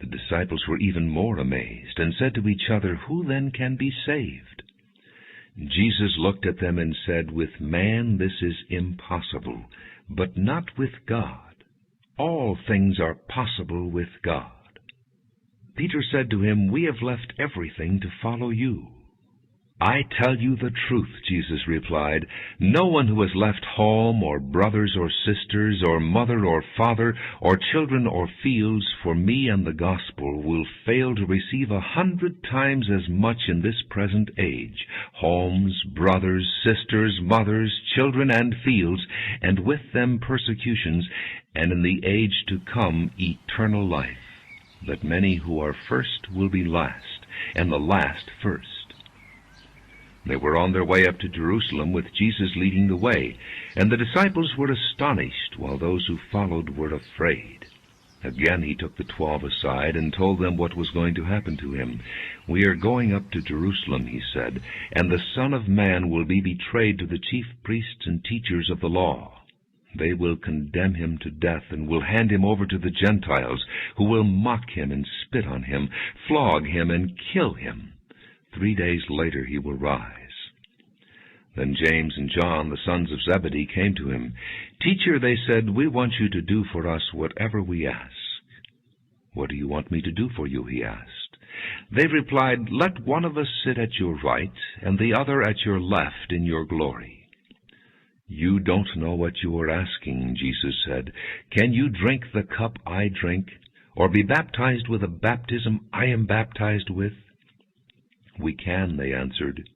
The disciples were even more amazed and said to each other, "Who then can be saved?" Jesus looked at them and said, "With man this is impossible, but not with God. All things are possible with God." Peter said to him, "We have left everything to follow you." "I tell you the truth," Jesus replied. "No one who has left home or brothers or sisters or mother or father or children or fields for me and the gospel will fail to receive 100 times as much in this present age, homes, brothers, sisters, mothers, children, and fields, and with them persecutions, and in the age to come eternal life. But many who are first will be last, and the last first." They were on their way up to Jerusalem with Jesus leading the way, and the disciples were astonished, while those who followed were afraid. Again he took the 12 aside and told them what was going to happen to him. "We are going up to Jerusalem," he said, "and the Son of Man will be betrayed to the chief priests and teachers of the law. They will condemn him to death and will hand him over to the Gentiles, who will mock him and spit on him, flog him and kill him. 3 days later he will rise." Then James and John, the sons of Zebedee, came to him. "Teacher," they said, "we want you to do for us whatever we ask." "What do you want me to do for you?" he asked. They replied, "Let one of us sit at your right and the other at your left in your glory." "You don't know what you are asking," Jesus said. "Can you drink the cup I drink, or be baptized with the baptism I am baptized with?" "We can," they answered.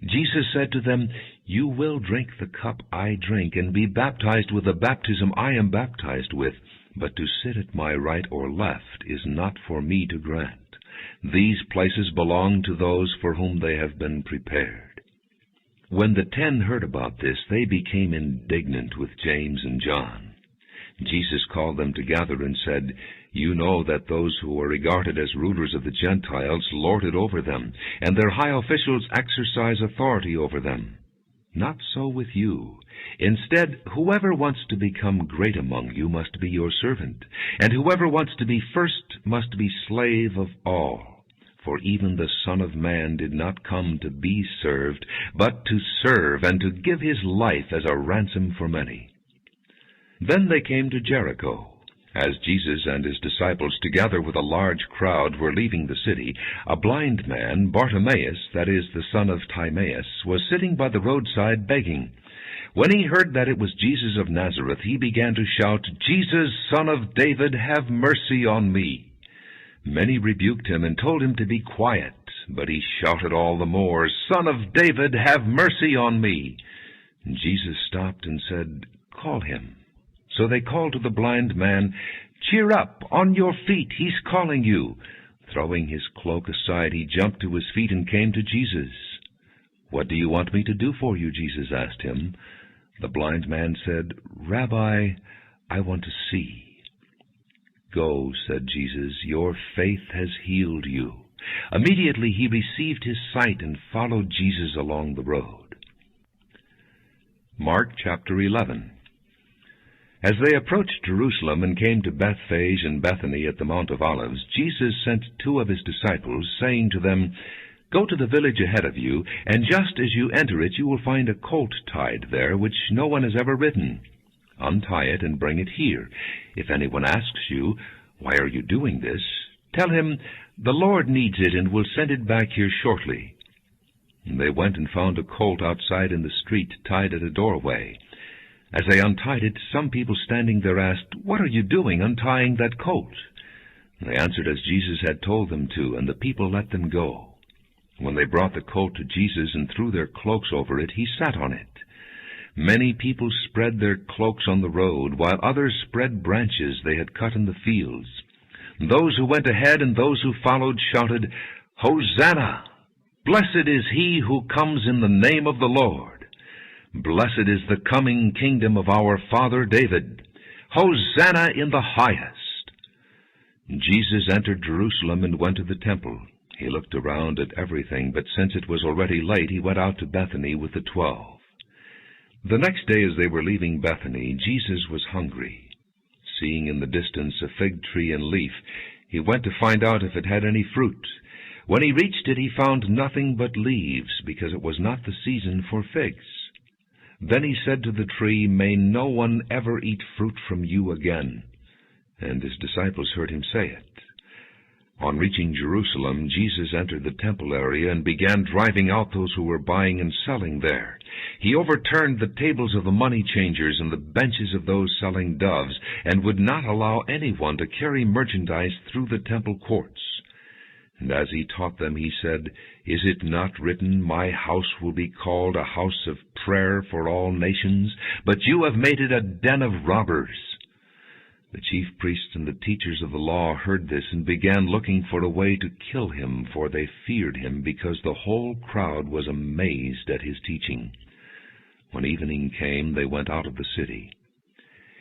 Jesus said to them, "You will drink the cup I drink, and be baptized with the baptism I am baptized with, but to sit at my right or left is not for me to grant. These places belong to those for whom they have been prepared." When the 10 heard about this, they became indignant with James and John. Jesus called them together and said, "You know that those who are regarded as rulers of the Gentiles lord it over them, and their high officials exercise authority over them. Not so with you. Instead, whoever wants to become great among you must be your servant, and whoever wants to be first must be slave of all. For even the Son of Man did not come to be served, but to serve, and to give his life as a ransom for many." Then they came to Jericho. As Jesus and his disciples, together with a large crowd, were leaving the city, a blind man, Bartimaeus, that is, the son of Timaeus, was sitting by the roadside begging. When he heard that it was Jesus of Nazareth, he began to shout, "Jesus, Son of David, have mercy on me." Many rebuked him and told him to be quiet, but he shouted all the more, "Son of David, have mercy on me." And Jesus stopped and said, "Call him." So they called to the blind man, "Cheer up, on your feet, he's calling you." Throwing his cloak aside, he jumped to his feet and came to Jesus. "What do you want me to do for you?" Jesus asked him. The blind man said, "Rabbi, I want to see." "Go," said Jesus, "your faith has healed you." Immediately he received his sight and followed Jesus along the road. Mark chapter 11. As they approached Jerusalem and came to Bethphage and Bethany at the Mount of Olives, Jesus sent 2 of his disciples, saying to them, "Go to the village ahead of you, and just as you enter it you will find a colt tied there, which no one has ever ridden. Untie it and bring it here. If anyone asks you, 'Why are you doing this?' tell him, 'The Lord needs it and will send it back here shortly.'" And they went and found a colt outside in the street, tied at a doorway. As they untied it, some people standing there asked, "What are you doing, untying that colt?" And they answered as Jesus had told them to, and the people let them go. When they brought the colt to Jesus and threw their cloaks over it, he sat on it. Many people spread their cloaks on the road, while others spread branches they had cut in the fields. Those who went ahead and those who followed shouted, "Hosanna! Blessed is he who comes in the name of the Lord. Blessed is the coming kingdom of our father David. Hosanna in the highest." Jesus entered Jerusalem and went to the temple. He looked around at everything, but since it was already late, he went out to Bethany with the 12. The next day as they were leaving Bethany, Jesus was hungry. Seeing in the distance a fig tree in leaf, he went to find out if it had any fruit. When he reached it, he found nothing but leaves, because it was not the season for figs. Then he said to the tree, "May no one ever eat fruit from you again." And his disciples heard him say it. On reaching Jerusalem, Jesus entered the temple area and began driving out those who were buying and selling there. He overturned the tables of the money changers and the benches of those selling doves, and would not allow anyone to carry merchandise through the temple courts. And as he taught them, he said, "Is it not written, 'My house will be called a house of prayer for all nations'? But you have made it a den of robbers." The chief priests and the teachers of the law heard this and began looking for a way to kill him, for they feared him, because the whole crowd was amazed at his teaching. When evening came, they went out of the city.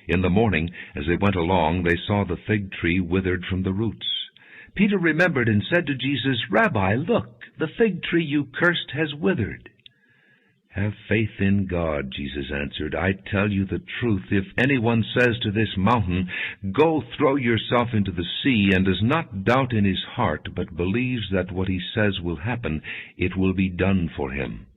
In the morning, as they went along, they saw the fig tree withered from the roots. Peter remembered and said to Jesus, "Rabbi, look, the fig tree you cursed has withered." "Have faith in God," Jesus answered. "I tell you the truth. If anyone says to this mountain, 'Go throw yourself into the sea,' and does not doubt in his heart, but believes that what he says will happen, it will be done for him.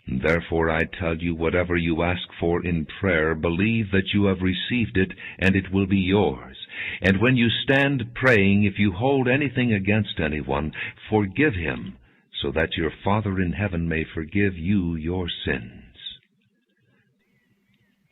Therefore I tell you, whatever you ask for in prayer, believe that you have received it, and it will be yours. And when you stand praying, if you hold anything against anyone, forgive him, so that your Father in heaven may forgive you your sins."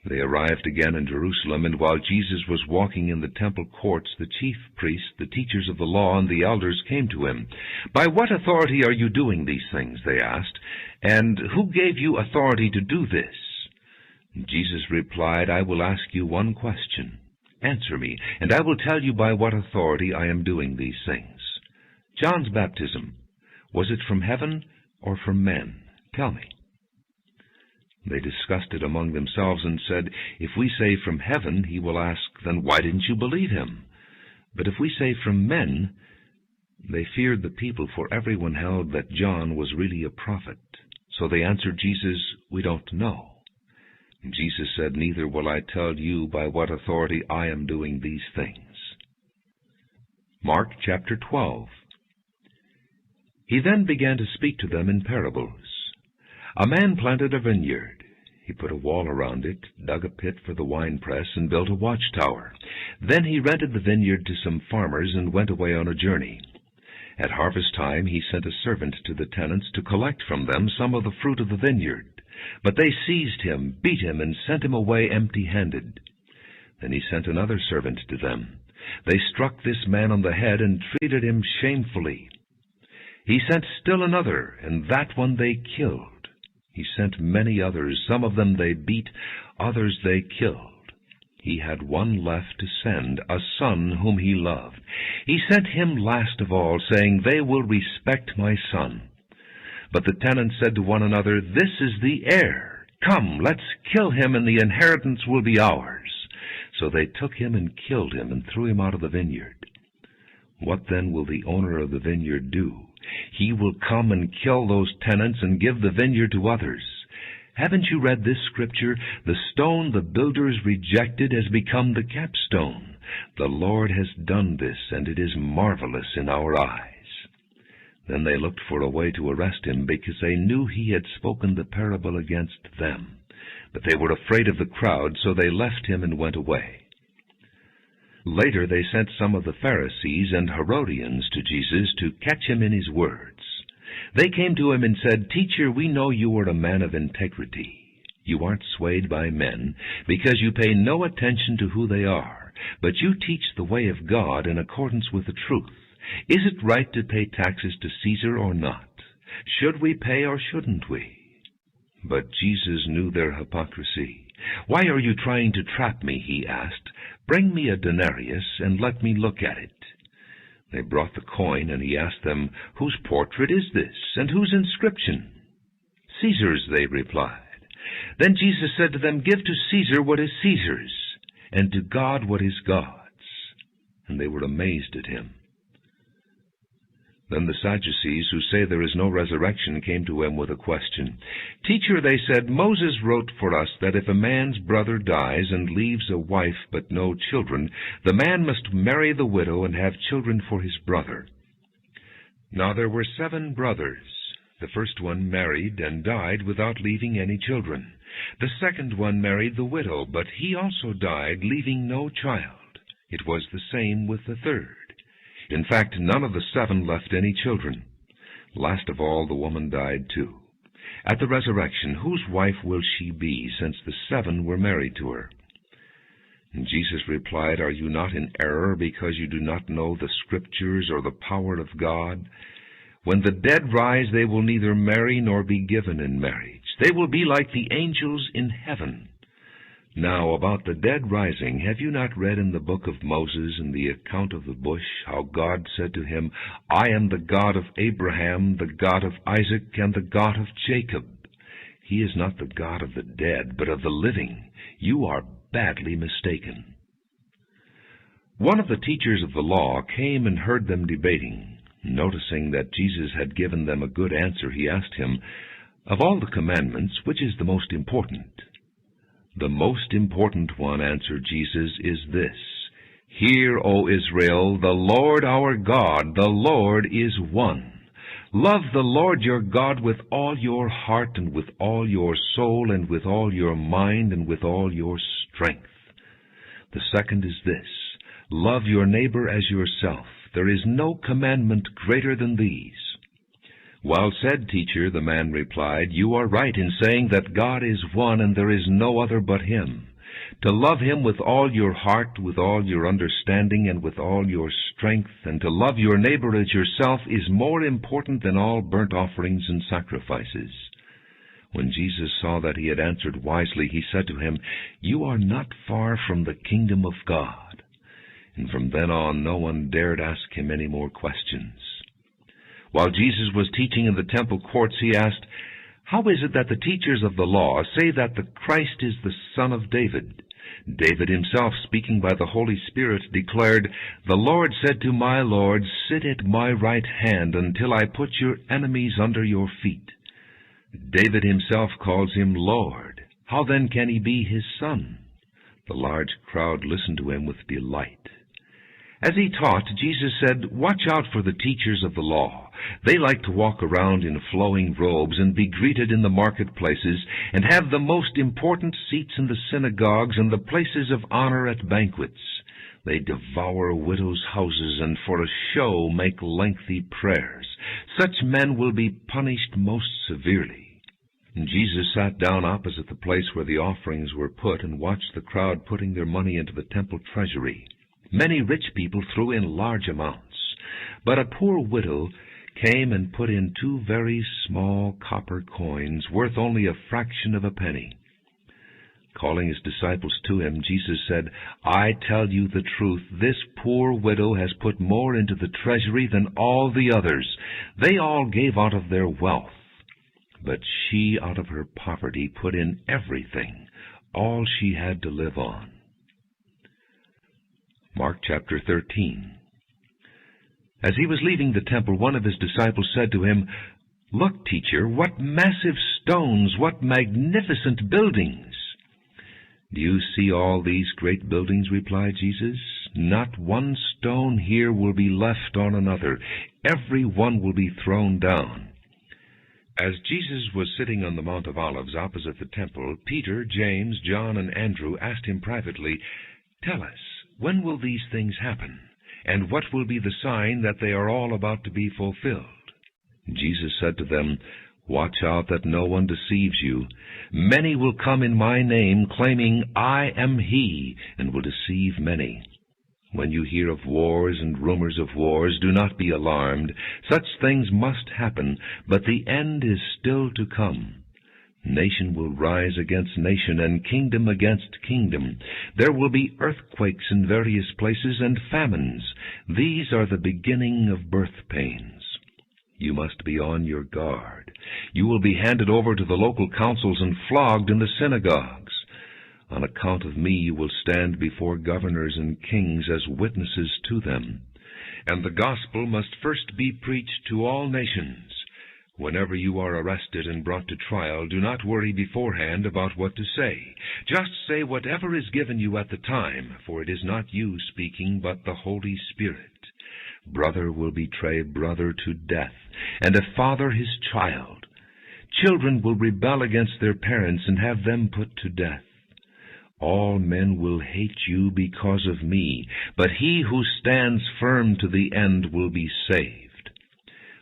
They arrived again in Jerusalem, and while Jesus was walking in the temple courts, the chief priests, the teachers of the law, and the elders came to him. "By what authority are you doing these things?" they asked. "And who gave you authority to do this?" Jesus replied, "I will ask you one question. Answer me, and I will tell you by what authority I am doing these things. John's baptism, was it from heaven or from men? Tell me." They discussed it among themselves and said, "If we say from heaven," he will ask, "then why didn't you believe him? But if we say from men," they feared the people, for everyone held that John was really a prophet. So they answered Jesus, "We don't know." Jesus said, "Neither will I tell you by what authority I am doing these things." Mark chapter 12. He then began to speak to them in parables. "A man planted a vineyard. He put a wall around it, dug a pit for the winepress, and built a watchtower. Then he rented the vineyard to some farmers and went away on a journey. At harvest time he sent a servant to the tenants to collect from them some of the fruit of the vineyard. But they seized him, beat him, and sent him away empty-handed. Then he sent another servant to them. They struck this man on the head and treated him shamefully. He sent still another, and that one they killed. He sent many others. Some of them they beat, others they killed. He had one left to send, a son whom he loved. He sent him last of all, saying, 'They will respect my son.' But the tenants said to one another, 'This is the heir. Come, let's kill him, and the inheritance will be ours.' So they took him and killed him and threw him out of the vineyard. What then will the owner of the vineyard do? He will come and kill those tenants and give the vineyard to others. Haven't you read this scripture? 'The stone the builders rejected has become the capstone. The Lord has done this, and it is marvelous in our eyes.' Then they looked for a way to arrest him, because they knew he had spoken the parable against them. But they were afraid of the crowd, so they left him and went away. Later they sent some of the Pharisees and Herodians to Jesus to catch him in his words. They came to him and said, "Teacher, we know you are a man of integrity. You aren't swayed by men, because you pay no attention to who they are, but you teach the way of God in accordance with the truth. Is it right to pay taxes to Caesar or not? Should we pay or shouldn't we?" But Jesus knew their hypocrisy. "Why are you trying to trap me?" he asked. "Bring me a denarius and let me look at it." They brought the coin, and he asked them, "Whose portrait is this, and whose inscription?" "Caesar's," they replied. Then Jesus said to them, "Give to Caesar what is Caesar's, and to God what is God's." And they were amazed at him. Then the Sadducees, who say there is no resurrection, came to him with a question. "Teacher," they said, "Moses wrote for us that if a man's brother dies and leaves a wife but no children, the man must marry the widow and have children for his brother. Now there were 7 brothers. The first one married and died without leaving any children. The second one married the widow, but he also died, leaving no child. It was the same with the third. In fact, none of the 7 left any children. Last of all, the woman died too. At the resurrection, whose wife will she be, since the 7 were married to her?" And Jesus replied, "Are you not in error because you do not know the Scriptures or the power of God? When the dead rise, they will neither marry nor be given in marriage. They will be like the angels in heaven. Now, about the dead rising, have you not read in the book of Moses, in the account of the bush, how God said to him, 'I am the God of Abraham, the God of Isaac, and the God of Jacob'? He is not the God of the dead, but of the living. You are badly mistaken." One of the teachers of the law came and heard them debating. Noticing that Jesus had given them a good answer, he asked him, Of all the commandments, which is the most important? The most important one, answered Jesus, is this: Hear, O Israel, the Lord our God, the Lord is one. Love the Lord your God with all your heart, and with all your soul, and with all your mind, and with all your strength. The second is this: Love your neighbor as yourself. There is no commandment greater than these. Well said, teacher, the man replied. You are right in saying that God is one, and there is no other but Him. To love Him with all your heart, with all your understanding, and with all your strength, and to love your neighbor as yourself is more important than all burnt offerings and sacrifices. When Jesus saw that he had answered wisely, he said to him, You are not far from the kingdom of God. And from then on, no one dared ask him any more questions. While Jesus was teaching in the temple courts, he asked, How is it that the teachers of the law say that the Christ is the son of David? David himself, speaking by the Holy Spirit, declared, The Lord said to my Lord, Sit at my right hand until I put your enemies under your feet. David himself calls him Lord. How then can he be his son? The large crowd listened to him with delight. As he taught, Jesus said, Watch out for the teachers of the law. They like to walk around in flowing robes and be greeted in the marketplaces and have the most important seats in the synagogues and the places of honor at banquets. They devour widows' houses and for a show make lengthy prayers. Such men will be punished most severely. And Jesus sat down opposite the place where the offerings were put and watched the crowd putting their money into the temple treasury. Many rich people threw in large amounts, but a poor widow came and put in 2 very small copper coins, worth only a fraction of a penny. Calling his disciples to him, Jesus said, I tell you the truth, this poor widow has put more into the treasury than all the others. They all gave out of their wealth, but she out of her poverty put in everything, all she had to live on. Mark chapter 13. As he was leaving the temple, one of his disciples said to him, Look, teacher, what massive stones, what magnificent buildings! Do you see all these great buildings? Replied Jesus. Not one stone here will be left on another. Every one will be thrown down. As Jesus was sitting on the Mount of Olives opposite the temple, Peter, James, John, and Andrew asked him privately, Tell us, when will these things happen? And what will be the sign that they are all about to be fulfilled? Jesus said to them, Watch out that no one deceives you. Many will come in my name, claiming, I am he, and will deceive many. When you hear of wars and rumors of wars, do not be alarmed. Such things must happen, but the end is still to come. Nation will rise against nation, and kingdom against kingdom. There will be earthquakes in various places, and famines. These are the beginning of birth pains. You must be on your guard. You will be handed over to the local councils and flogged in the synagogues. On account of me you will stand before governors and kings as witnesses to them. And the gospel must first be preached to all nations. Whenever you are arrested and brought to trial, do not worry beforehand about what to say. Just say whatever is given you at the time, for it is not you speaking, but the Holy Spirit. Brother will betray brother to death, and a father his child. Children will rebel against their parents and have them put to death. All men will hate you because of me, but he who stands firm to the end will be saved.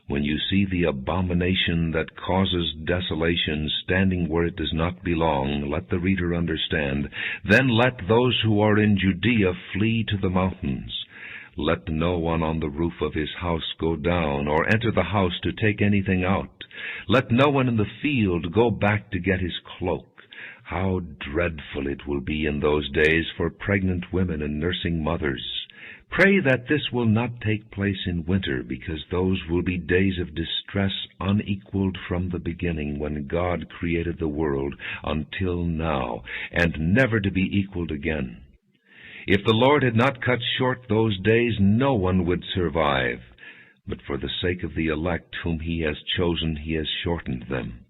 When you see the abomination that causes desolation standing where it does not belong, let the reader understand. Then let those who are in Judea flee to the mountains. Let no one on the roof of his house go down, or enter the house to take anything out. Let no one in the field go back to get his cloak. How dreadful it will be in those days for pregnant women and nursing mothers. Pray that this will not take place in winter, because those will be days of distress unequaled from the beginning when God created the world until now, and never to be equaled again. If the Lord had not cut short those days, no one would survive. But for the sake of the elect whom he has chosen, he has shortened them.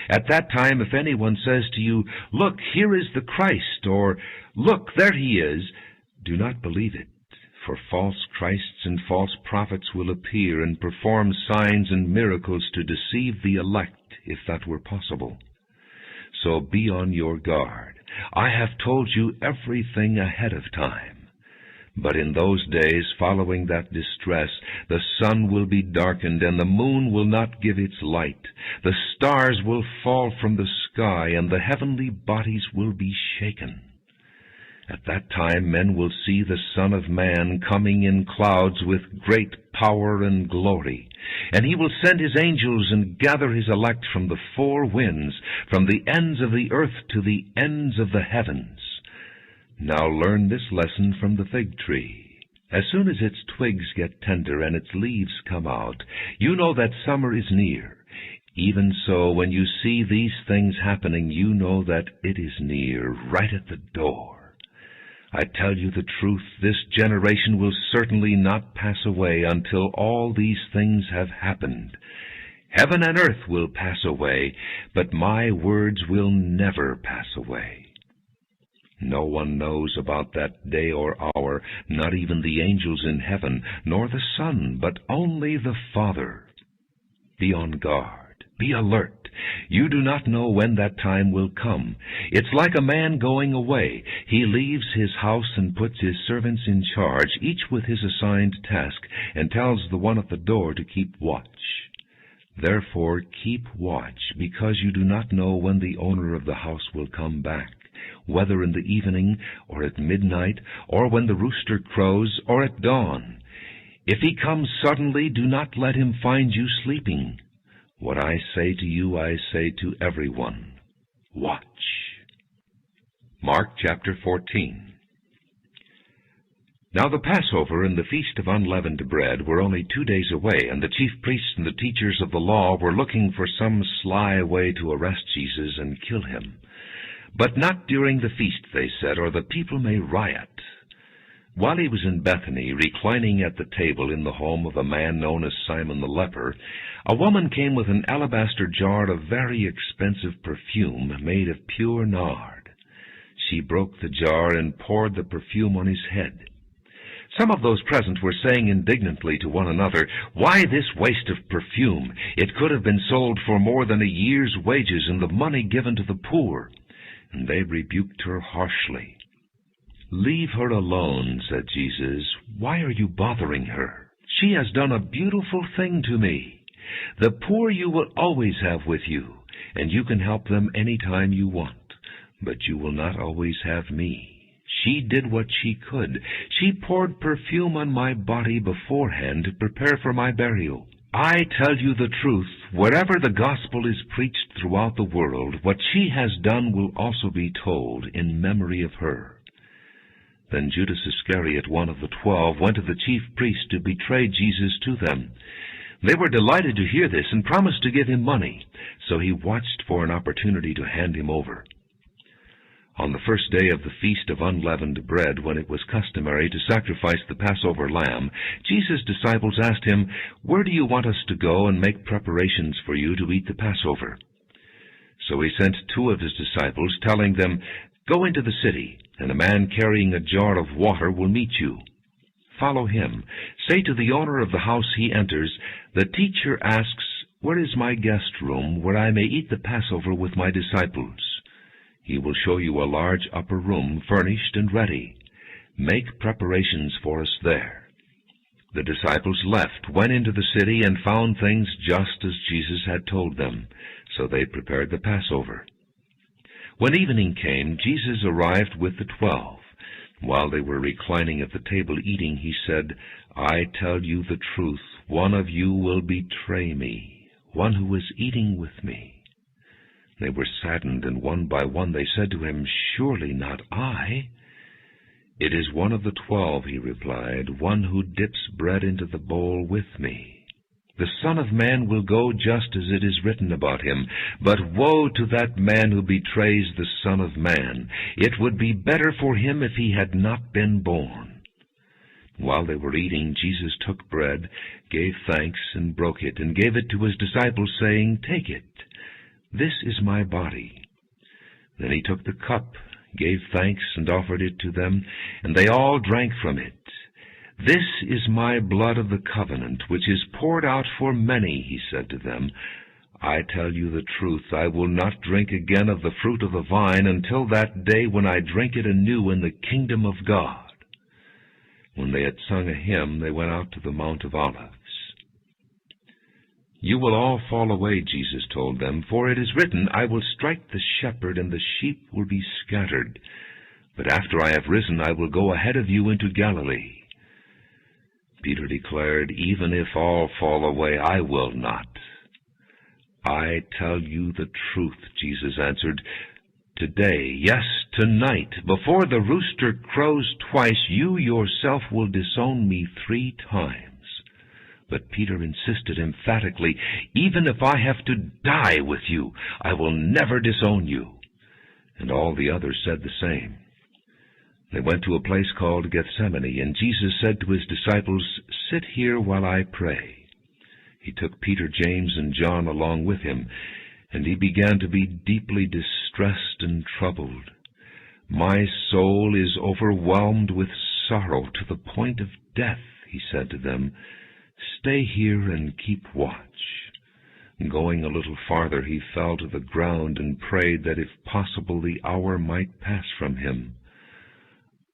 At that time, if anyone says to you, 'Look, here is the Christ,' or 'Look, there he is,' do not believe it. For false Christs and false prophets will appear and perform signs and miracles to deceive the elect, if that were possible. So be on your guard. I have told you everything ahead of time. But in those days following that distress, the sun will be darkened, and the moon will not give its light. The stars will fall from the sky, and the heavenly bodies will be shaken. At that time men will see the Son of Man coming in clouds with great power and glory. And he will send his angels and gather his elect from the four winds, from the ends of the earth to the ends of the heavens. Now learn this lesson from the fig tree. As soon as its twigs get tender and its leaves come out, you know that summer is near. Even so, when you see these things happening, you know that it is near, right at the door. I tell you the truth, this generation will certainly not pass away until all these things have happened. Heaven and earth will pass away, but my words will never pass away. No one knows about that day or hour, not even the angels in heaven, nor the Son, but only the Father. Be on guard. Be alert. You do not know when that time will come. It's like a man going away. He leaves his house and puts his servants in charge, each with his assigned task, and tells the one at the door to keep watch. Therefore keep watch, because you do not know when the owner of the house will come back, whether in the evening, or at midnight, or when the rooster crows, or at dawn. If he comes suddenly, do not let him find you sleeping. What I say to you, I say to everyone, watch. Mark chapter 14. Now the Passover and the Feast of Unleavened Bread were only 2 days away, and the chief priests and the teachers of the law were looking for some sly way to arrest Jesus and kill him. But not during the feast, they said, or the people may riot. While he was in Bethany, reclining at the table in the home of a man known as Simon the leper, a woman came with an alabaster jar of very expensive perfume made of pure nard. She broke the jar and poured the perfume on his head. Some of those present were saying indignantly to one another, "Why this waste of perfume? It could have been sold for more than a year's wages and the money given to the poor." And they rebuked her harshly. "Leave her alone," said Jesus. "Why are you bothering her? She has done a beautiful thing to me. The poor you will always have with you, and you can help them any time you want, but you will not always have me. She did what she could. She poured perfume on my body beforehand to prepare for my burial. I tell you the truth, wherever the gospel is preached throughout the world, what she has done will also be told in memory of her." Then Judas Iscariot, one of the 12, went to the chief priests to betray Jesus to them. They were delighted to hear this and promised to give him money, so he watched for an opportunity to hand him over. On the first day of the Feast of Unleavened Bread, when it was customary to sacrifice the Passover lamb, Jesus' disciples asked him, "Where do you want us to go and make preparations for you to eat the Passover?" So he sent 2 of his disciples, telling them, "Go into the city, and a man carrying a jar of water will meet you. Follow him. Say to the owner of the house he enters, 'The teacher asks, where is my guest room, where I may eat the Passover with my disciples?' He will show you a large upper room, furnished and ready. Make preparations for us there." The disciples left, went into the city, and found things just as Jesus had told them. So they prepared the Passover. When evening came, Jesus arrived with the 12. While they were reclining at the table eating, he said, "I tell you the truth, one of you will betray me, one who is eating with me." They were saddened, and one by one they said to him, "Surely not I?" "It is one of the 12, he replied, "one who dips bread into the bowl with me. The Son of Man will go just as it is written about him, but woe to that man who betrays the Son of Man. It would be better for him if he had not been born." While they were eating, Jesus took bread, gave thanks, and broke it, and gave it to his disciples, saying, "Take it. This is my body." Then he took the cup, gave thanks, and offered it to them, and they all drank from it. "This is my blood of the covenant, which is poured out for many," he said to them. "I tell you the truth, I will not drink again of the fruit of the vine until that day when I drink it anew in the kingdom of God." When they had sung a hymn, they went out to the Mount of Olives. "You will all fall away," Jesus told them, "for it is written, 'I will strike the shepherd, and the sheep will be scattered.' But after I have risen, I will go ahead of you into Galilee." Peter declared, "Even if all fall away, I will not." "I tell you the truth," Jesus answered. "Today, yes, tonight, before the rooster crows twice, you yourself will disown me 3 times. But Peter insisted emphatically, "Even if I have to die with you, I will never disown you." And all the others said the same. They went to a place called Gethsemane, and Jesus said to his disciples, "Sit here while I pray." He took Peter, James, and John along with him, and he began to be deeply distressed and troubled. "My soul is overwhelmed with sorrow to the point of death," he said to them. "Stay here and keep watch." Going a little farther, he fell to the ground and prayed that if possible the hour might pass from him.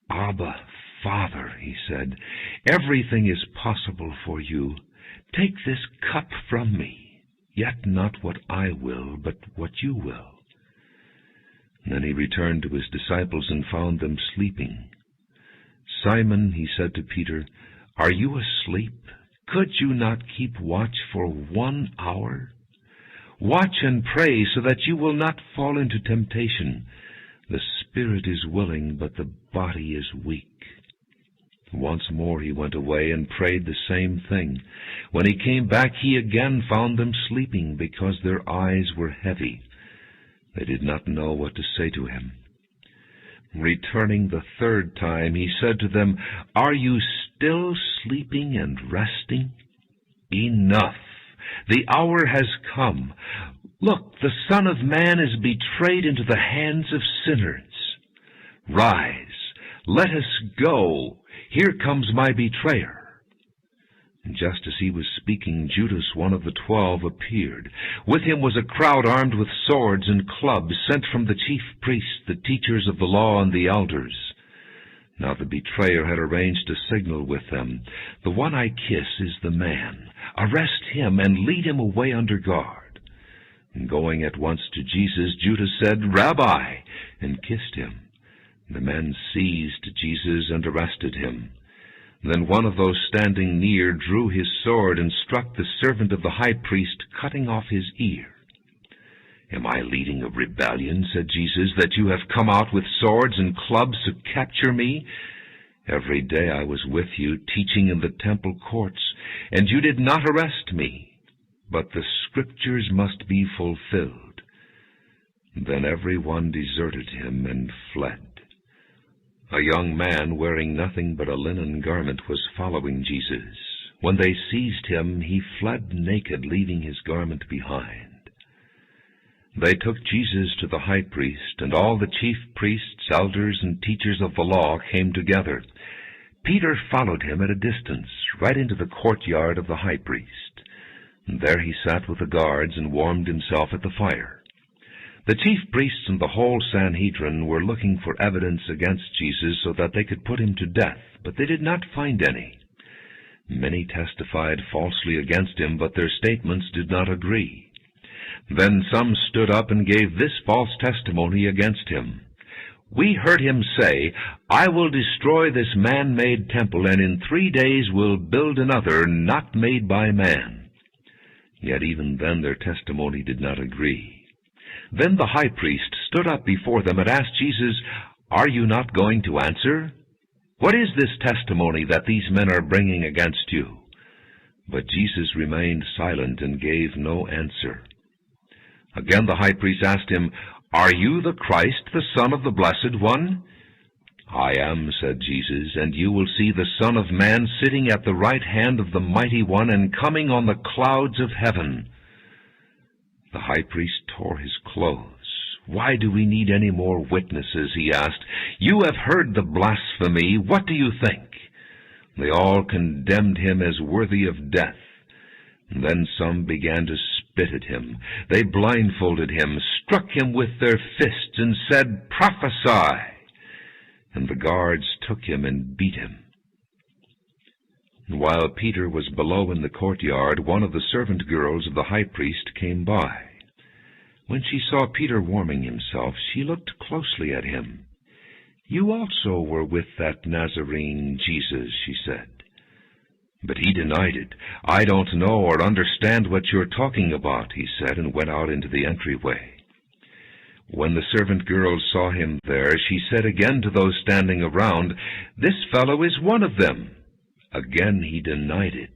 "Abba, Father," he said, "everything is possible for you. Take this cup from me, yet not what I will, but what you will." Then he returned to his disciples and found them sleeping. "Simon," he said to Peter, "are you asleep? Could you not keep watch for 1 hour? Watch and pray so that you will not fall into temptation. The spirit is willing, but the body is weak." Once more he went away and prayed the same thing. When he came back, he again found them sleeping, because their eyes were heavy. They did not know what to say to him. Returning the 3rd time, he said to them, "Are you still sleeping and resting? Enough! The hour has come. Look, the Son of Man is betrayed into the hands of sinners. Rise, let us go. Here comes my betrayer." And just as he was speaking, Judas, one of the 12, appeared. With him was a crowd armed with swords and clubs, sent from the chief priests, the teachers of the law, and the elders. Now the betrayer had arranged a signal with them. "The one I kiss is the man. Arrest him and lead him away under guard." And going at once to Jesus, Judas said, "Rabbi," and kissed him. The men seized Jesus and arrested him. Then one of those standing near drew his sword and struck the servant of the high priest, cutting off his ear. "Am I leading a rebellion," said Jesus, "that you have come out with swords and clubs to capture me? Every day I was with you, teaching in the temple courts, and you did not arrest me. But the Scriptures must be fulfilled." Then every one deserted him and fled. A young man wearing nothing but a linen garment was following Jesus. When they seized him, he fled naked, leaving his garment behind. They took Jesus to the high priest, and all the chief priests, elders, and teachers of the law came together. Peter followed him at a distance, right into the courtyard of the high priest. And there he sat with the guards and warmed himself at the fire. The chief priests and the whole Sanhedrin were looking for evidence against Jesus so that they could put him to death, but they did not find any. Many testified falsely against him, but their statements did not agree. Then some stood up and gave this false testimony against him. "We heard him say, 'I will destroy this man-made temple, and in 3 days will build another not made by man.' Yet even then their testimony did not agree. Then the high priest stood up before them and asked Jesus, 'Are you not going to answer? What is this testimony that these men are bringing against you?' But Jesus remained silent and gave no answer. Again the high priest asked him, 'Are you the Christ, the Son of the Blessed One?' 'I am,' said Jesus, 'and you will see the Son of Man sitting at the right hand of the Mighty One and coming on the clouds of heaven.' The high priest tore his clothes. "Why do we need any more witnesses?" he asked. "You have heard the blasphemy. What do you think?" They all condemned him as worthy of death. And then some began to spit at him. They blindfolded him, struck him with their fists, and said, "Prophesy!" And the guards took him and beat him. And while Peter was below in the courtyard, one of the servant girls of the high priest came by. When she saw Peter warming himself, she looked closely at him. "You also were with that Nazarene Jesus," she said. But he denied it. "I don't know or understand what you're talking about," he said, and went out into the entryway. When the servant girls saw him there, she said again to those standing around, "This fellow is one of them." Again he denied it.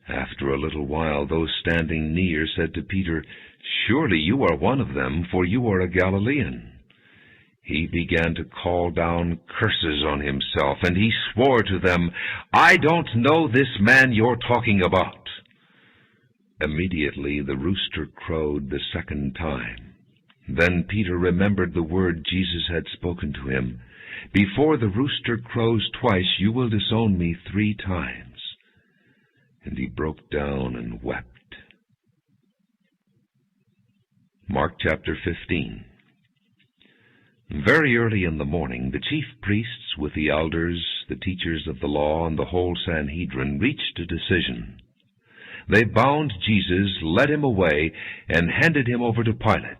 After a little while, those standing near said to Peter, "Surely you are one of them, for you are a Galilean." He began to call down curses on himself, and he swore to them, "I don't know this man you're talking about." Immediately the rooster crowed the second time. Then Peter remembered the word Jesus had spoken to him, "Before the rooster crows twice, you will disown me 3 times." And he broke down and wept. Mark chapter 15. Very early in the morning, the chief priests with the elders, the teachers of the law, and the whole Sanhedrin reached a decision. They bound Jesus, led him away, and handed him over to Pilate.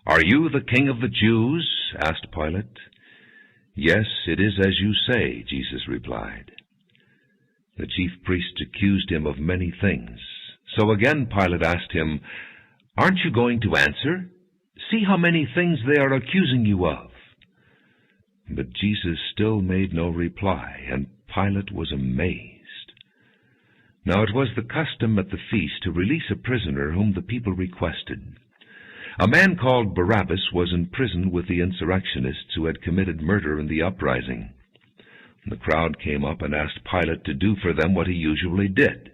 "Are you the king of the Jews?" asked Pilate. "Yes, it is as you say," Jesus replied. The chief priests accused him of many things. So again Pilate asked him, "Aren't you going to answer? See how many things they are accusing you of." But Jesus still made no reply, and Pilate was amazed. Now it was the custom at the feast to release a prisoner whom the people requested. A man called Barabbas was in prison with the insurrectionists who had committed murder in the uprising. The crowd came up and asked Pilate to do for them what he usually did.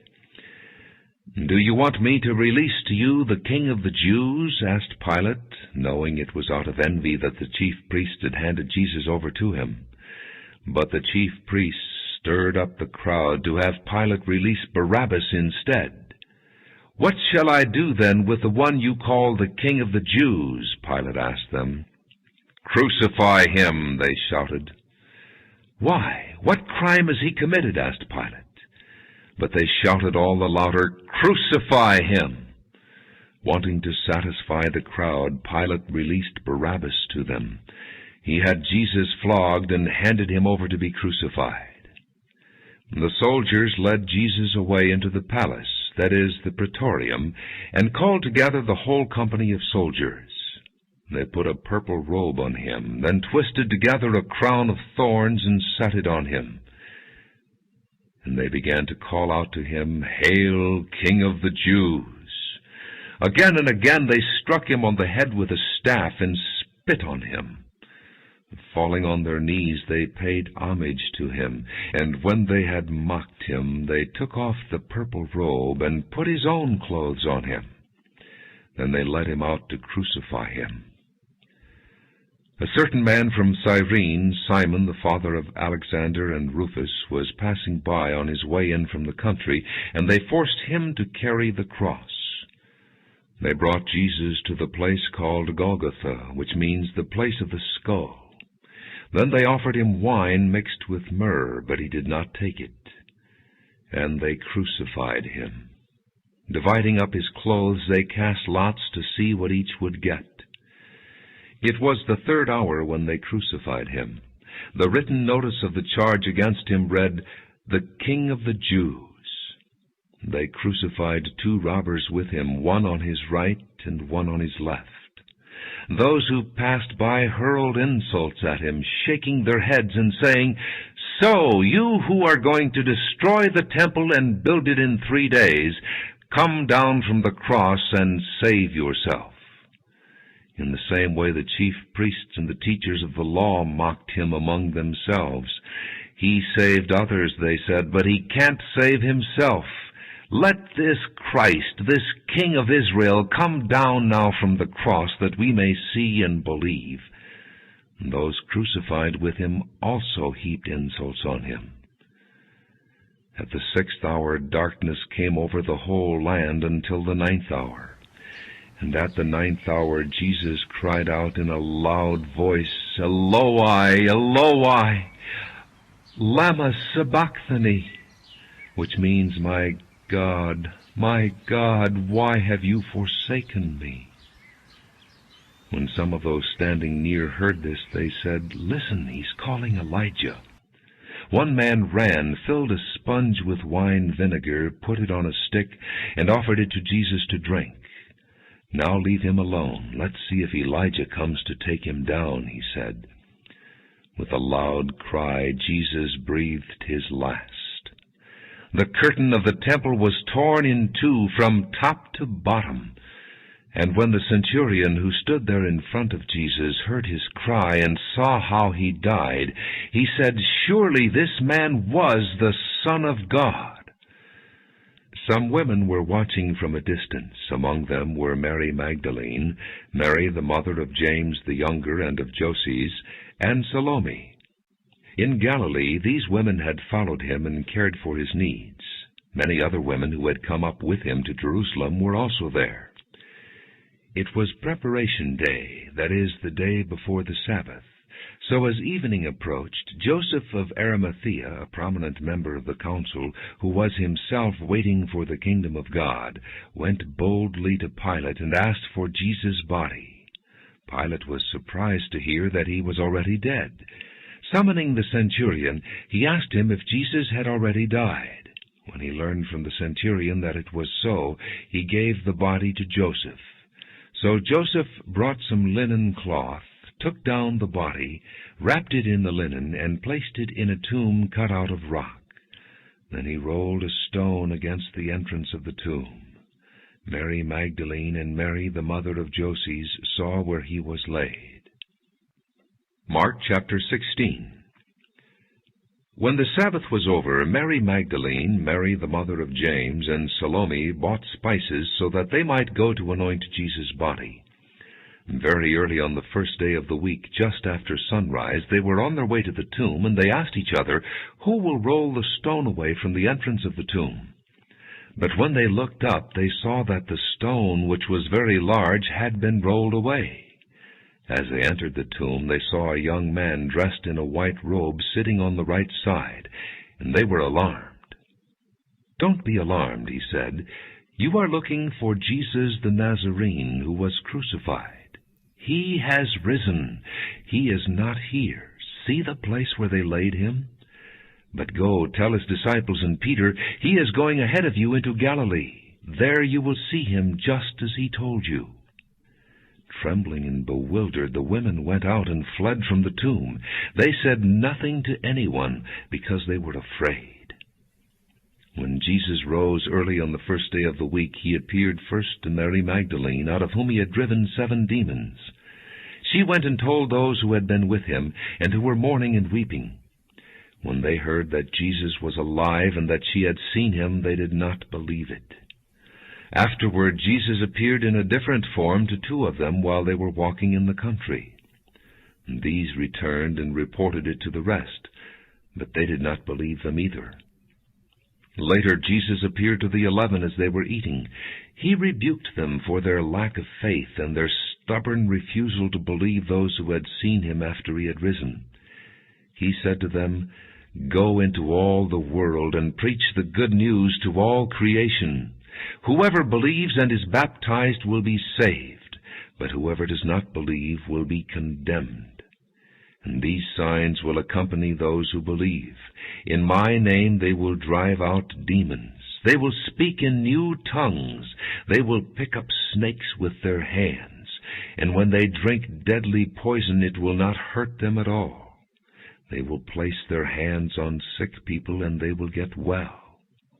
"Do you want me to release to you the king of the Jews?" asked Pilate, knowing it was out of envy that the chief priests had handed Jesus over to him. But the chief priests stirred up the crowd to have Pilate release Barabbas instead. "What shall I do then with the one you call the king of the Jews?" Pilate asked them. "Crucify him," they shouted. "Why? What crime has he committed?" asked Pilate. But they shouted all the louder, "Crucify him!" Wanting to satisfy the crowd, Pilate released Barabbas to them. He had Jesus flogged and handed him over to be crucified. The soldiers led Jesus away into the palace, that is, the praetorium, and called together the whole company of soldiers. They put a purple robe on him, then twisted together a crown of thorns and set it on him. And they began to call out to him, "Hail, King of the Jews!" Again and again they struck him on the head with a staff and spit on him. Falling on their knees, they paid homage to him, and when they had mocked him, they took off the purple robe and put his own clothes on him. Then they led him out to crucify him. A certain man from Cyrene, Simon, the father of Alexander and Rufus, was passing by on his way in from the country, and they forced him to carry the cross. They brought Jesus to the place called Golgotha, which means the place of the skull. Then they offered him wine mixed with myrrh, but he did not take it. And they crucified him. Dividing up his clothes, they cast lots to see what each would get. It was the 3rd hour when they crucified him. The written notice of the charge against him read, "The King of the Jews." They crucified 2 robbers with him, one on his right and one on his left. Those who passed by hurled insults at him, shaking their heads and saying, "So, you who are going to destroy the temple and build it in 3 days, come down from the cross and save yourself." In the same way the chief priests and the teachers of the law mocked him among themselves. "He saved others," they said, "but he can't save himself. Let this Christ, this King of Israel, come down now from the cross, that we may see and believe." And those crucified with him also heaped insults on him. At the 6th hour darkness came over the whole land until the 9th hour. And at the 9th hour Jesus cried out in a loud voice, "Eloi, Eloi, lama sabachthani," which means, my God, why have you forsaken me?" When some of those standing near heard this, they said, "Listen, he's calling Elijah." One man ran, filled a sponge with wine vinegar, put it on a stick, and offered it to Jesus to drink. "Now leave him alone. Let's see if Elijah comes to take him down," he said. With a loud cry, Jesus breathed his last. The curtain of the temple was torn in two from top to bottom. And when the centurion who stood there in front of Jesus heard his cry and saw how he died, he said, "Surely this man was the Son of God." Some women were watching from a distance. Among them were Mary Magdalene, Mary the mother of James the younger and of Joses, and Salome. In Galilee these women had followed him and cared for his needs. Many other women who had come up with him to Jerusalem were also there. It was Preparation Day, that is, the day before the Sabbath. So as evening approached, Joseph of Arimathea, a prominent member of the council, who was himself waiting for the kingdom of God, went boldly to Pilate and asked for Jesus' body. Pilate was surprised to hear that he was already dead. Summoning the centurion, he asked him if Jesus had already died. When he learned from the centurion that it was so, he gave the body to Joseph. So Joseph brought some linen cloth, took down the body, wrapped it in the linen, and placed it in a tomb cut out of rock. Then he rolled a stone against the entrance of the tomb. Mary Magdalene and Mary, the mother of Joses, saw where he was laid. Mark chapter 16. When the Sabbath was over, Mary Magdalene, Mary the mother of James, and Salome bought spices so that they might go to anoint Jesus' body. Very early on the first day of the week, just after sunrise, they were on their way to the tomb, and they asked each other, "Who will roll the stone away from the entrance of the tomb?" But when they looked up, they saw that the stone, which was very large, had been rolled away. As they entered the tomb, they saw a young man dressed in a white robe sitting on the right side, and they were alarmed. "Don't be alarmed," he said. "You are looking for Jesus the Nazarene, who was crucified. He has risen. He is not here. See the place where they laid him? But go, tell his disciples and Peter, he is going ahead of you into Galilee. There you will see him just as he told you." Trembling and bewildered, the women went out and fled from the tomb. They said nothing to anyone, because they were afraid. When Jesus rose early on the first day of the week, he appeared first to Mary Magdalene, out of whom he had driven 7 demons. She went and told those who had been with him, and who were mourning and weeping. When they heard that Jesus was alive and that she had seen him, they did not believe it. Afterward, Jesus appeared in a different form to 2 of them while they were walking in the country. And these returned and reported it to the rest, but they did not believe them either. Later, Jesus appeared to the 11 as they were eating. He rebuked them for their lack of faith and their stubborn refusal to believe those who had seen him after he had risen. He said to them, "Go into all the world and preach the good news to all creation. Whoever believes and is baptized will be saved, but whoever does not believe will be condemned. And these signs will accompany those who believe. In my name they will drive out demons. They will speak in new tongues. They will pick up snakes with their hands. And when they drink deadly poison, it will not hurt them at all. They will place their hands on sick people, and they will get well."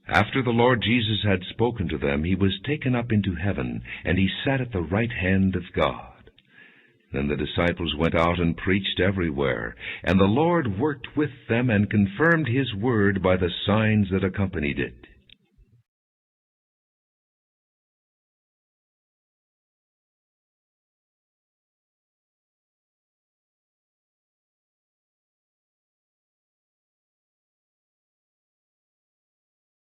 After the Lord Jesus had spoken to them, he was taken up into heaven, and he sat at the right hand of God. Then the disciples went out and preached everywhere, and the Lord worked with them and confirmed his word by the signs that accompanied it.